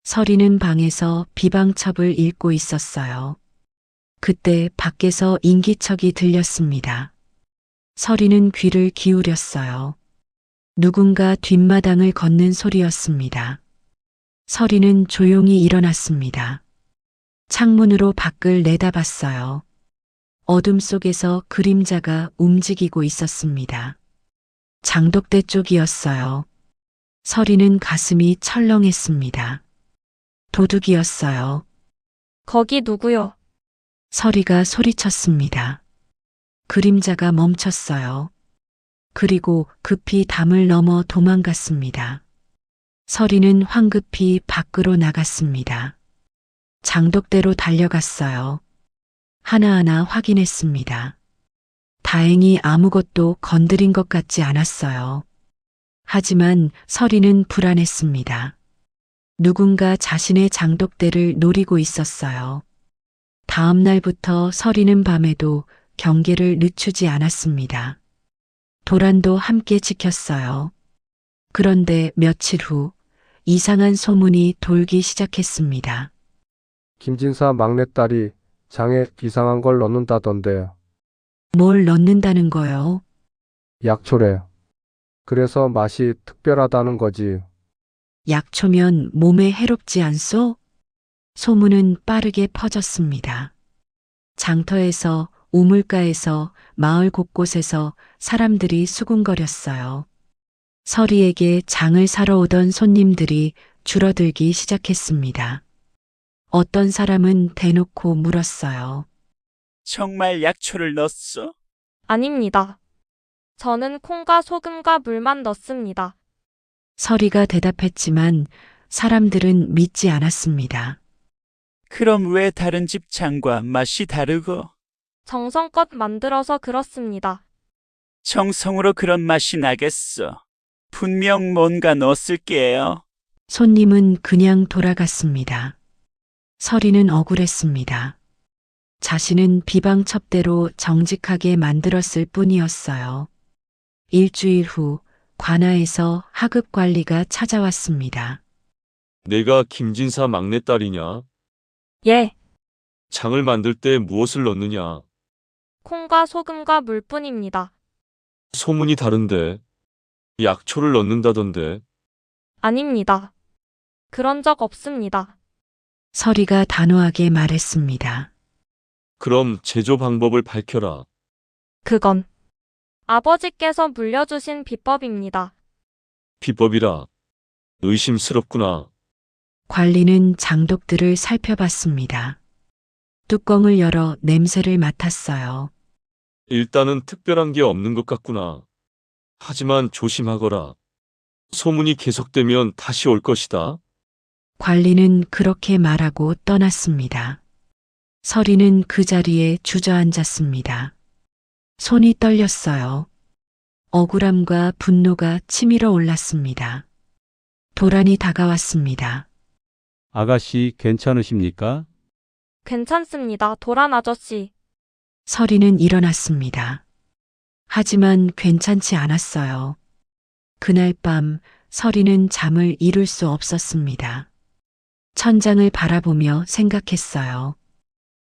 서리는 방에서 비방첩을 읽고 있었어요. 그때 밖에서 인기척이 들렸습니다. 서리는 귀를 기울였어요. 누군가 뒷마당을 걷는 소리였습니다. 서리는 조용히 일어났습니다. 창문으로 밖을 내다봤어요. 어둠 속에서 그림자가 움직이고 있었습니다. 장독대 쪽이었어요. 서리는 가슴이 철렁했습니다. 도둑이었어요. 거기 누구요? 서리가 소리쳤습니다. 그림자가 멈췄어요. 그리고 급히 담을 넘어 도망갔습니다. 서리는 황급히 밖으로 나갔습니다. 장독대로 달려갔어요. 하나하나 확인했습니다. 다행히 아무것도 건드린 것 같지 않았어요. 하지만 서리는 불안했습니다. 누군가 자신의 장독대를 노리고 있었어요. 다음 날부터 서리는 밤에도 경계를 늦추지 않았습니다. 도란도 함께 지켰어요. 그런데 며칠 후 이상한 소문이 돌기 시작했습니다. 김진사 막내딸이 장에 이상한 걸 넣는다던데. 뭘 넣는다는 거요? 약초래. 그래서 맛이 특별하다는 거지. 약초면 몸에 해롭지 않소? 소문은 빠르게 퍼졌습니다. 장터에서, 우물가에서, 마을 곳곳에서 사람들이 수군거렸어요. 서리에게 장을 사러 오던 손님들이 줄어들기 시작했습니다. 어떤 사람은 대놓고 물었어요. 정말 약초를 넣었어? 아닙니다. 저는 콩과 소금과 물만 넣습니다. 서리가 대답했지만 사람들은 믿지 않았습니다. 그럼 왜 다른 집 장과 맛이 다르고? 정성껏 만들어서 그렇습니다. 정성으로 그런 맛이 나겠어. 분명 뭔가 넣었을게요. 손님은 그냥 돌아갔습니다. 서리는 억울했습니다. 자신은 비방첩대로 정직하게 만들었을 뿐이었어요. 일주일 후 관아에서 하급 관리가 찾아왔습니다. 내가 김진사 막내딸이냐? 예, 장을 만들 때 무엇을 넣느냐? 콩과 소금과 물뿐입니다. 소문이 다른데. 약초를 넣는다던데. 아닙니다. 그런 적 없습니다. 서리가 단호하게 말했습니다. 그럼 제조 방법을 밝혀라. 그건 아버지께서 물려주신 비법입니다. 비법이라. 의심스럽구나. 관리는 장독들을 살펴봤습니다. 뚜껑을 열어 냄새를 맡았어요. 일단은 특별한 게 없는 것 같구나. 하지만 조심하거라. 소문이 계속되면 다시 올 것이다. 관리는 그렇게 말하고 떠났습니다. 서리는 그 자리에 주저앉았습니다. 손이 떨렸어요. 억울함과 분노가 치밀어 올랐습니다. 도란이 다가왔습니다. 아가씨 괜찮으십니까? 괜찮습니다, 도란 아저씨. 서리는 일어났습니다. 하지만 괜찮지 않았어요. 그날 밤 서리는 잠을 이룰 수 없었습니다. 천장을 바라보며 생각했어요.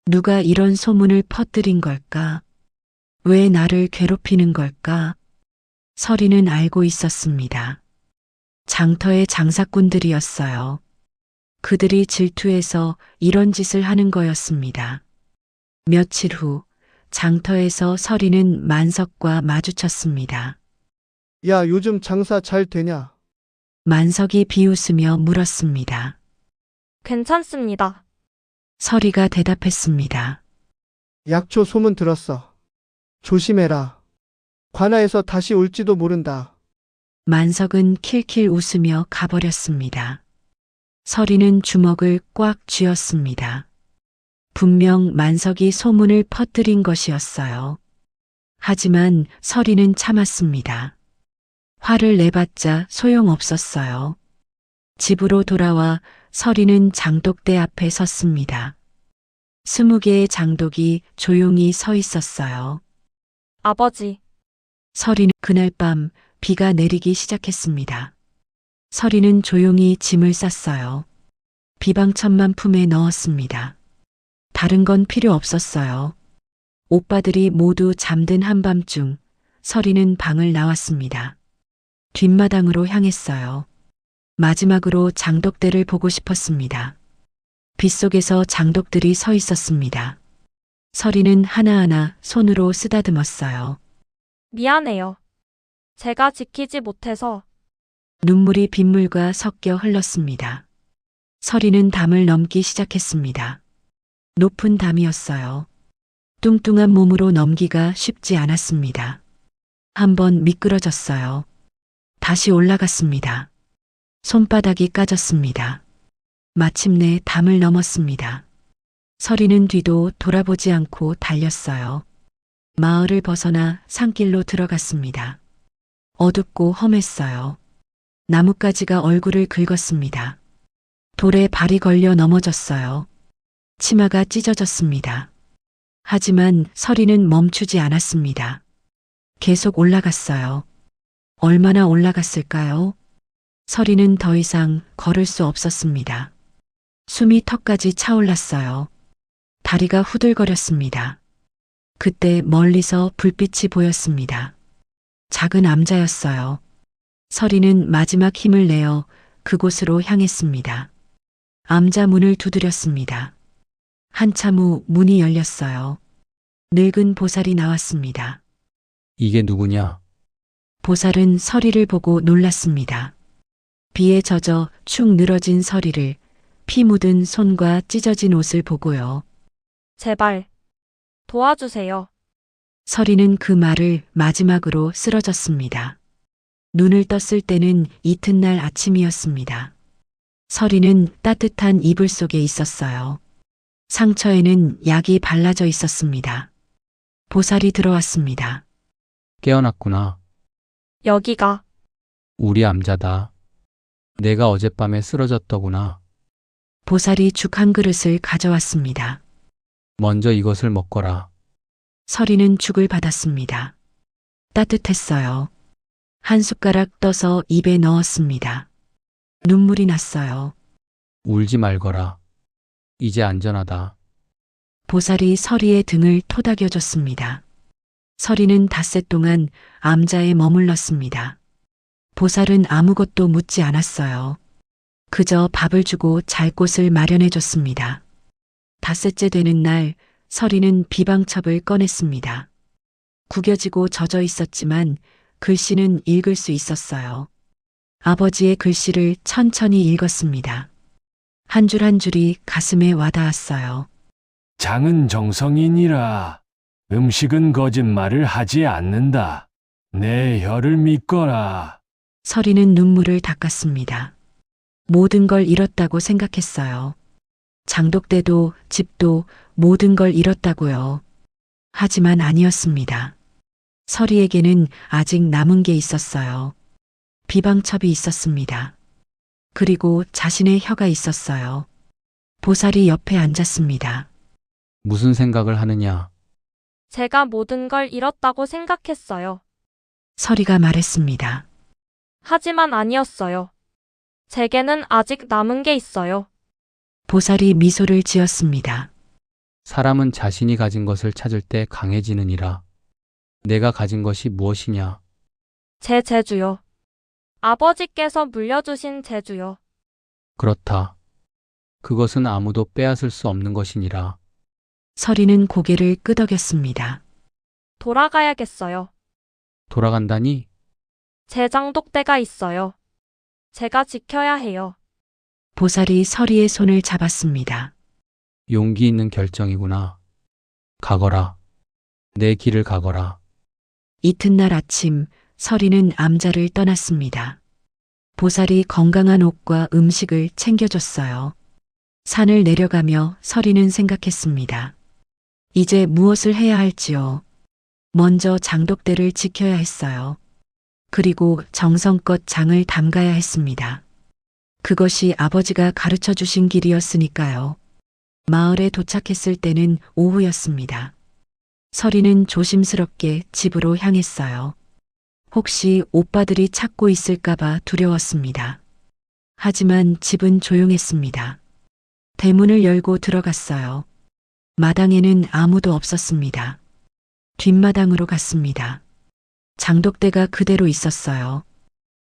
누가 이런 소문을 퍼뜨린 걸까? 왜 나를 괴롭히는 걸까? 서리는 알고 있었습니다. 장터의 장사꾼들이었어요. 그들이 질투해서 이런 짓을 하는 거였습니다. 며칠 후 장터에서 서리는 만석과 마주쳤습니다. 야, 요즘 장사 잘 되냐? 만석이 비웃으며 물었습니다. 괜찮습니다. 서리가 대답했습니다. 약초 소문 들었어. 조심해라. 관아에서 다시 올지도 모른다. 만석은 킬킬 웃으며 가버렸습니다. 서리는 주먹을 꽉 쥐었습니다. 분명 만석이 소문을 퍼뜨린 것이었어요. 하지만 서리는 참았습니다. 화를 내봤자 소용없었어요. 집으로 돌아와 서리는 장독대 앞에 섰습니다. 20개의 장독이 조용히 서 있었어요. 아버지, 서리는 그날 밤 비가 내리기 시작했습니다. 서리는 조용히 짐을 쌌어요. 비방천만 품에 넣었습니다. 다른 건 필요 없었어요. 오빠들이 모두 잠든 한밤중 서리는 방을 나왔습니다. 뒷마당으로 향했어요. 마지막으로 장독대를 보고 싶었습니다. 빗속에서 장독들이 서 있었습니다. 서리는 하나하나 손으로 쓰다듬었어요. 미안해요. 제가 지키지 못해서. 눈물이 빗물과 섞여 흘렀습니다. 서리는 담을 넘기 시작했습니다. 높은 담이었어요. 뚱뚱한 몸으로 넘기가 쉽지 않았습니다. 한번 미끄러졌어요. 다시 올라갔습니다. 손바닥이 까졌습니다. 마침내 담을 넘었습니다. 서리는 뒤도 돌아보지 않고 달렸어요. 마을을 벗어나 산길로 들어갔습니다. 어둡고 험했어요. 나뭇가지가 얼굴을 긁었습니다. 돌에 발이 걸려 넘어졌어요. 치마가 찢어졌습니다. 하지만 서리는 멈추지 않았습니다. 계속 올라갔어요. 얼마나 올라갔을까요? 서리는 더 이상 걸을 수 없었습니다. 숨이 턱까지 차올랐어요. 다리가 후들거렸습니다. 그때 멀리서 불빛이 보였습니다. 작은 암자였어요. 서리는 마지막 힘을 내어 그곳으로 향했습니다. 암자 문을 두드렸습니다. 한참 후 문이 열렸어요. 늙은 보살이 나왔습니다. 이게 누구냐? 보살은 서리를 보고 놀랐습니다. 비에 젖어 축 늘어진 서리를, 피 묻은 손과 찢어진 옷을 보고요. 제발 도와주세요. 서리는 그 말을 마지막으로 쓰러졌습니다. 눈을 떴을 때는 이튿날 아침이었습니다. 서리는 따뜻한 이불 속에 있었어요. 상처에는 약이 발라져 있었습니다. 보살이 들어왔습니다. 깨어났구나. 여기가 우리 암자다. 내가 어젯밤에 쓰러졌더구나. 보살이 죽 한 그릇을 가져왔습니다. 먼저 이것을 먹거라. 서리는 죽을 받았습니다. 따뜻했어요. 한 숟가락 떠서 입에 넣었습니다. 눈물이 났어요. 울지 말거라. 이제 안전하다. 보살이 서리의 등을 토닥여줬습니다. 서리는 닷새 동안 암자에 머물렀습니다. 보살은 아무것도 묻지 않았어요. 그저 밥을 주고 잘 곳을 마련해줬습니다. 닷새째 되는 날 서리는 비방첩을 꺼냈습니다. 구겨지고 젖어 있었지만 글씨는 읽을 수 있었어요. 아버지의 글씨를 천천히 읽었습니다. 한 줄 한 줄이 가슴에 와닿았어요. 장은 정성이니라. 음식은 거짓말을 하지 않는다. 내 혀를 믿거라. 서리는 눈물을 닦았습니다. 모든 걸 잃었다고 생각했어요. 장독대도 집도 모든 걸 잃었다고요. 하지만 아니었습니다. 서리에게는 아직 남은 게 있었어요. 비방첩이 있었습니다. 그리고 자신의 혀가 있었어요. 보살이 옆에 앉았습니다. 무슨 생각을 하느냐? 제가 모든 걸 잃었다고 생각했어요. 서리가 말했습니다. 하지만 아니었어요. 제게는 아직 남은 게 있어요. 보살이 미소를 지었습니다. 사람은 자신이 가진 것을 찾을 때 강해지느니라. 내가 가진 것이 무엇이냐? 제 재주요. 아버지께서 물려주신 재주요. 그렇다. 그것은 아무도 빼앗을 수 없는 것이니라. 서리는 고개를 끄덕였습니다. 돌아가야겠어요. 돌아간다니? 제 장독대가 있어요. 제가 지켜야 해요. 보살이 서리의 손을 잡았습니다. 용기 있는 결정이구나. 가거라. 내 길을 가거라. 이튿날 아침 서리는 암자를 떠났습니다. 보살이 건강한 옷과 음식을 챙겨줬어요. 산을 내려가며 서리는 생각했습니다. 이제 무엇을 해야 할지요. 먼저 장독대를 지켜야 했어요. 그리고 정성껏 장을 담가야 했습니다. 그것이 아버지가 가르쳐 주신 길이었으니까요. 마을에 도착했을 때는 오후였습니다. 서리는 조심스럽게 집으로 향했어요. 혹시 오빠들이 찾고 있을까봐 두려웠습니다. 하지만 집은 조용했습니다. 대문을 열고 들어갔어요. 마당에는 아무도 없었습니다. 뒷마당으로 갔습니다. 장독대가 그대로 있었어요.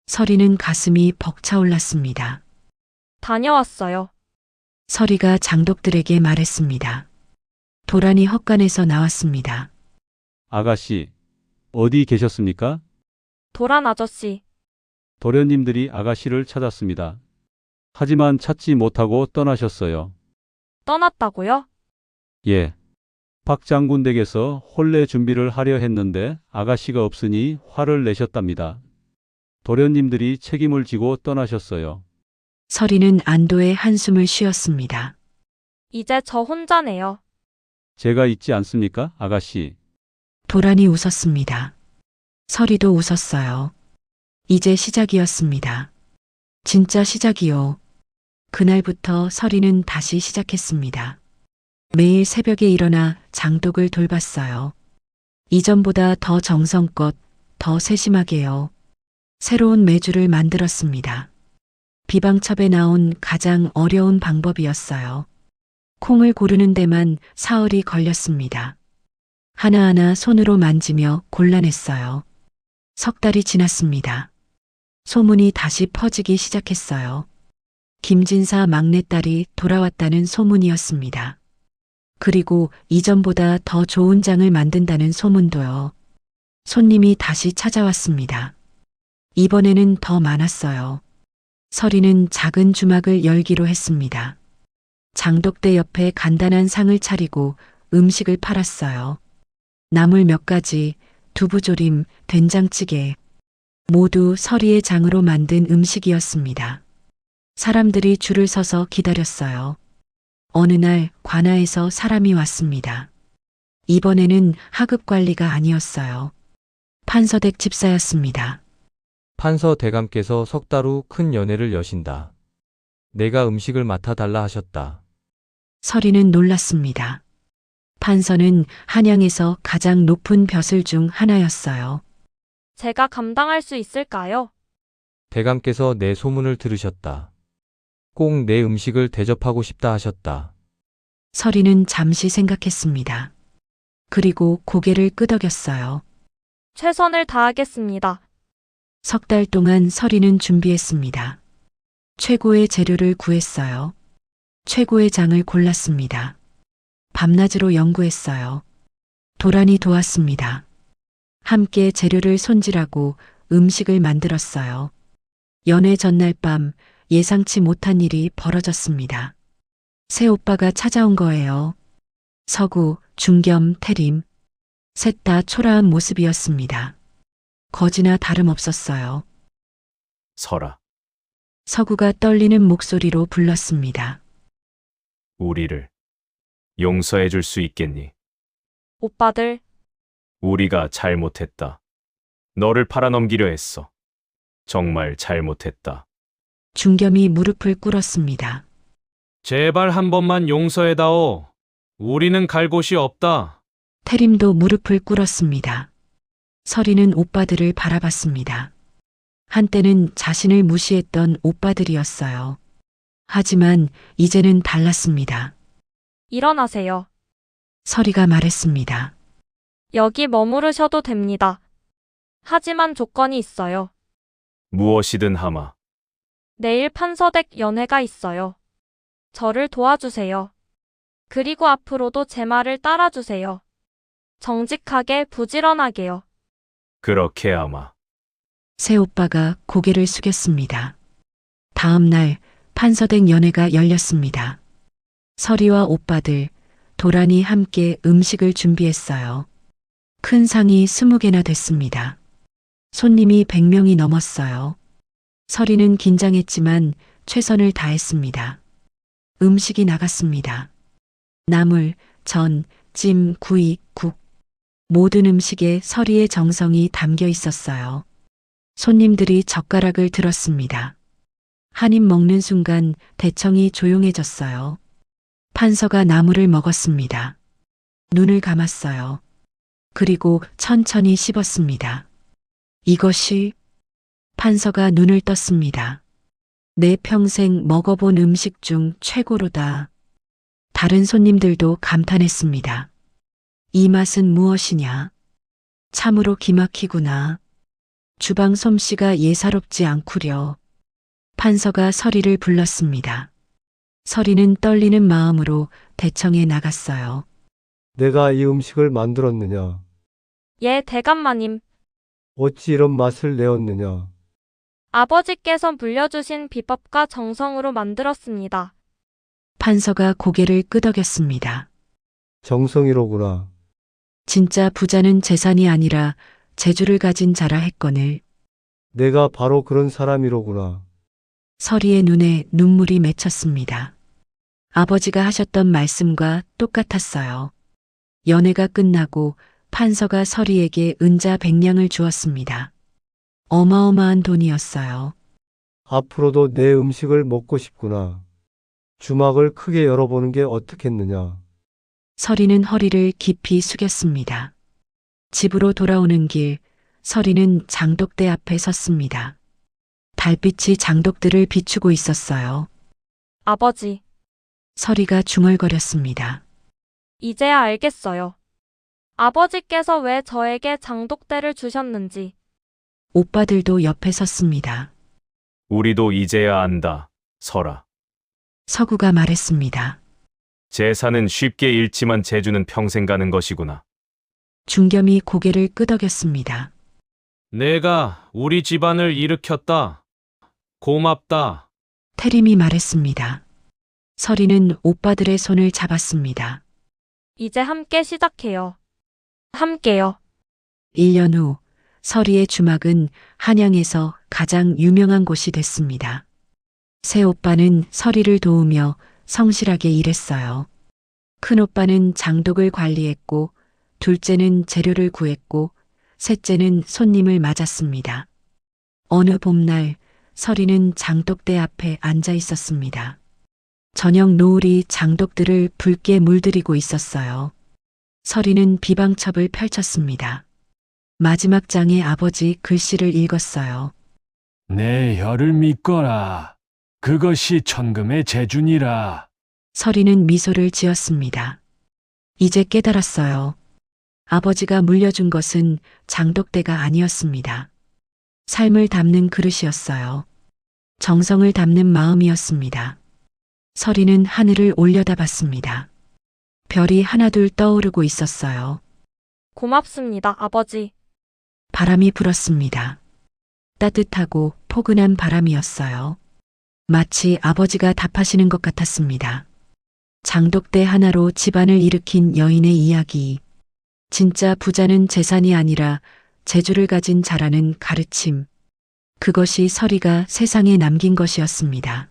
서리는 가슴이 벅차올랐습니다. 다녀왔어요. 서리가 장독들에게 말했습니다. 도란이 헛간에서 나왔습니다. 아가씨, 어디 계셨습니까? 도란 아저씨. 도련님들이 아가씨를 찾았습니다. 하지만 찾지 못하고 떠나셨어요. 떠났다고요? 예. 박 장군 댁에서 혼례 준비를 하려 했는데 아가씨가 없으니 화를 내셨답니다. 도련님들이 책임을 지고 떠나셨어요. 서리는 안도의 한숨을 쉬었습니다. 이제 저 혼자네요. 제가 있지 않습니까, 아가씨? 도란이 웃었습니다. 서리도 웃었어요. 이제 시작이었습니다. 진짜 시작이요. 그날부터 서리는 다시 시작했습니다. 매일 새벽에 일어나 장독을 돌봤어요. 이전보다 더 정성껏, 더 세심하게요. 새로운 메주를 만들었습니다. 비방첩에 나온 가장 어려운 방법이었어요. 콩을 고르는 데만 사흘이 걸렸습니다. 하나하나 손으로 만지며 곤란했어요. 석 달이 지났습니다. 소문이 다시 퍼지기 시작했어요. 김진사 막내딸이 돌아왔다는 소문이었습니다. 그리고 이전보다 더 좋은 장을 만든다는 소문도요. 손님이 다시 찾아왔습니다. 이번에는 더 많았어요. 서리는 작은 주막을 열기로 했습니다. 장독대 옆에 간단한 상을 차리고 음식을 팔았어요. 나물 몇 가지, 두부조림, 된장찌개. 모두 서리의 장으로 만든 음식이었습니다. 사람들이 줄을 서서 기다렸어요. 어느 날 관아에서 사람이 왔습니다. 이번에는 하급 관리가 아니었어요. 판서댁 집사였습니다. 판서 대감께서 석 달 후 큰 연회를 여신다. 내가 음식을 맡아달라 하셨다. 서리는 놀랐습니다. 판서는 한양에서 가장 높은 벼슬 중 하나였어요. 제가 감당할 수 있을까요? 대감께서 내 소문을 들으셨다. 꼭 내 음식을 대접하고 싶다 하셨다. 서리는 잠시 생각했습니다. 그리고 고개를 끄덕였어요. 최선을 다하겠습니다. 석 달 동안 서리는 준비했습니다. 최고의 재료를 구했어요. 최고의 장을 골랐습니다. 밤낮으로 연구했어요. 도란이 도왔습니다. 함께 재료를 손질하고 음식을 만들었어요. 연회 전날 밤 예상치 못한 일이 벌어졌습니다. 새 오빠가 찾아온 거예요. 서구, 중겸, 태림. 셋 다 초라한 모습이었습니다. 거지나 다름없었어요. 설아, 서구가 떨리는 목소리로 불렀습니다. 우리를 용서해 줄 수 있겠니? 오빠들, 우리가 잘못했다. 너를 팔아넘기려 했어. 정말 잘못했다. 중겸이 무릎을 꿇었습니다. 제발 한 번만 용서해다오. 우리는 갈 곳이 없다. 태림도 무릎을 꿇었습니다. 서리는 오빠들을 바라봤습니다. 한때는 자신을 무시했던 오빠들이었어요. 하지만 이제는 달랐습니다. 일어나세요. 서리가 말했습니다. 여기 머무르셔도 됩니다. 하지만 조건이 있어요. 무엇이든 하마. 내일 판서댁 연회가 있어요. 저를 도와주세요. 그리고 앞으로도 제 말을 따라주세요. 정직하게 부지런하게요. 그렇게 하마. 새 오빠가 고개를 숙였습니다. 다음 날 판서댁 연회가 열렸습니다. 서리와 오빠들, 도란이 함께 음식을 준비했어요. 큰 상이 20개나 됐습니다. 손님이 100명이 넘었어요. 서리는 긴장했지만 최선을 다했습니다. 음식이 나갔습니다. 나물, 전, 찜, 구이, 국. 모든 음식에 서리의 정성이 담겨 있었어요. 손님들이 젓가락을 들었습니다. 한 입 먹는 순간 대청이 조용해졌어요. 판서가 나물을 먹었습니다. 눈을 감았어요. 그리고 천천히 씹었습니다. 이것이 판서가 눈을 떴습니다. 내 평생 먹어본 음식 중 최고로다. 다른 손님들도 감탄했습니다. 이 맛은 무엇이냐? 참으로 기막히구나. 주방 솜씨가 예사롭지 않구려. 판서가 서리를 불렀습니다. 서리는 떨리는 마음으로 대청에 나갔어요. 내가 이 음식을 만들었느냐? 예, 대감마님. 어찌 이런 맛을 내었느냐? 아버지께서 물려주신 비법과 정성으로 만들었습니다. 판서가 고개를 끄덕였습니다. 정성이로구나. 진짜 부자는 재산이 아니라 재주를 가진 자라 했거늘. 내가 바로 그런 사람이로구나. 서리의 눈에 눈물이 맺혔습니다. 아버지가 하셨던 말씀과 똑같았어요. 연회가 끝나고 판서가 서리에게 은자 100냥을 주었습니다. 어마어마한 돈이었어요. 앞으로도 내 음식을 먹고 싶구나. 주막을 크게 열어보는 게 어떻겠느냐. 서리는 허리를 깊이 숙였습니다. 집으로 돌아오는 길, 서리는 장독대 앞에 섰습니다. 달빛이 장독들을 비추고 있었어요. 아버지, 서리가 중얼거렸습니다. 이제야 알겠어요. 아버지께서 왜 저에게 장독대를 주셨는지. 오빠들도 옆에 섰습니다. 우리도 이제야 안다, 설아. 서구가 말했습니다. 제사는 쉽게 잃지만 재주는 평생 가는 것이구나. 중겸이 고개를 끄덕였습니다. 내가 우리 집안을 일으켰다. 고맙다. 태림이 말했습니다. 서리는 오빠들의 손을 잡았습니다. 이제 함께 시작해요. 함께요. 1년 후 서리의 주막은 한양에서 가장 유명한 곳이 됐습니다. 새 오빠는 서리를 도우며 성실하게 일했어요. 큰 오빠는 장독을 관리했고, 둘째는 재료를 구했고, 셋째는 손님을 맞았습니다. 어느 봄날 서리는 장독대 앞에 앉아 있었습니다. 저녁 노을이 장독들을 붉게 물들이고 있었어요. 서리는 비방첩을 펼쳤습니다. 마지막 장의 아버지 글씨를 읽었어요. 내 혀를 믿거라. 그것이 천금의 재준이라. 서리는 미소를 지었습니다. 이제 깨달았어요. 아버지가 물려준 것은 장독대가 아니었습니다. 삶을 담는 그릇이었어요. 정성을 담는 마음이었습니다. 서리는 하늘을 올려다봤습니다. 별이 하나둘 떠오르고 있었어요. 고맙습니다, 아버지. 바람이 불었습니다. 따뜻하고 포근한 바람이었어요. 마치 아버지가 답하시는 것 같았습니다. 장독대 하나로 집안을 일으킨 여인의 이야기. 진짜 부자는 재산이 아니라 재주를 가진 자라는 가르침. 그것이 서리가 세상에 남긴 것이었습니다.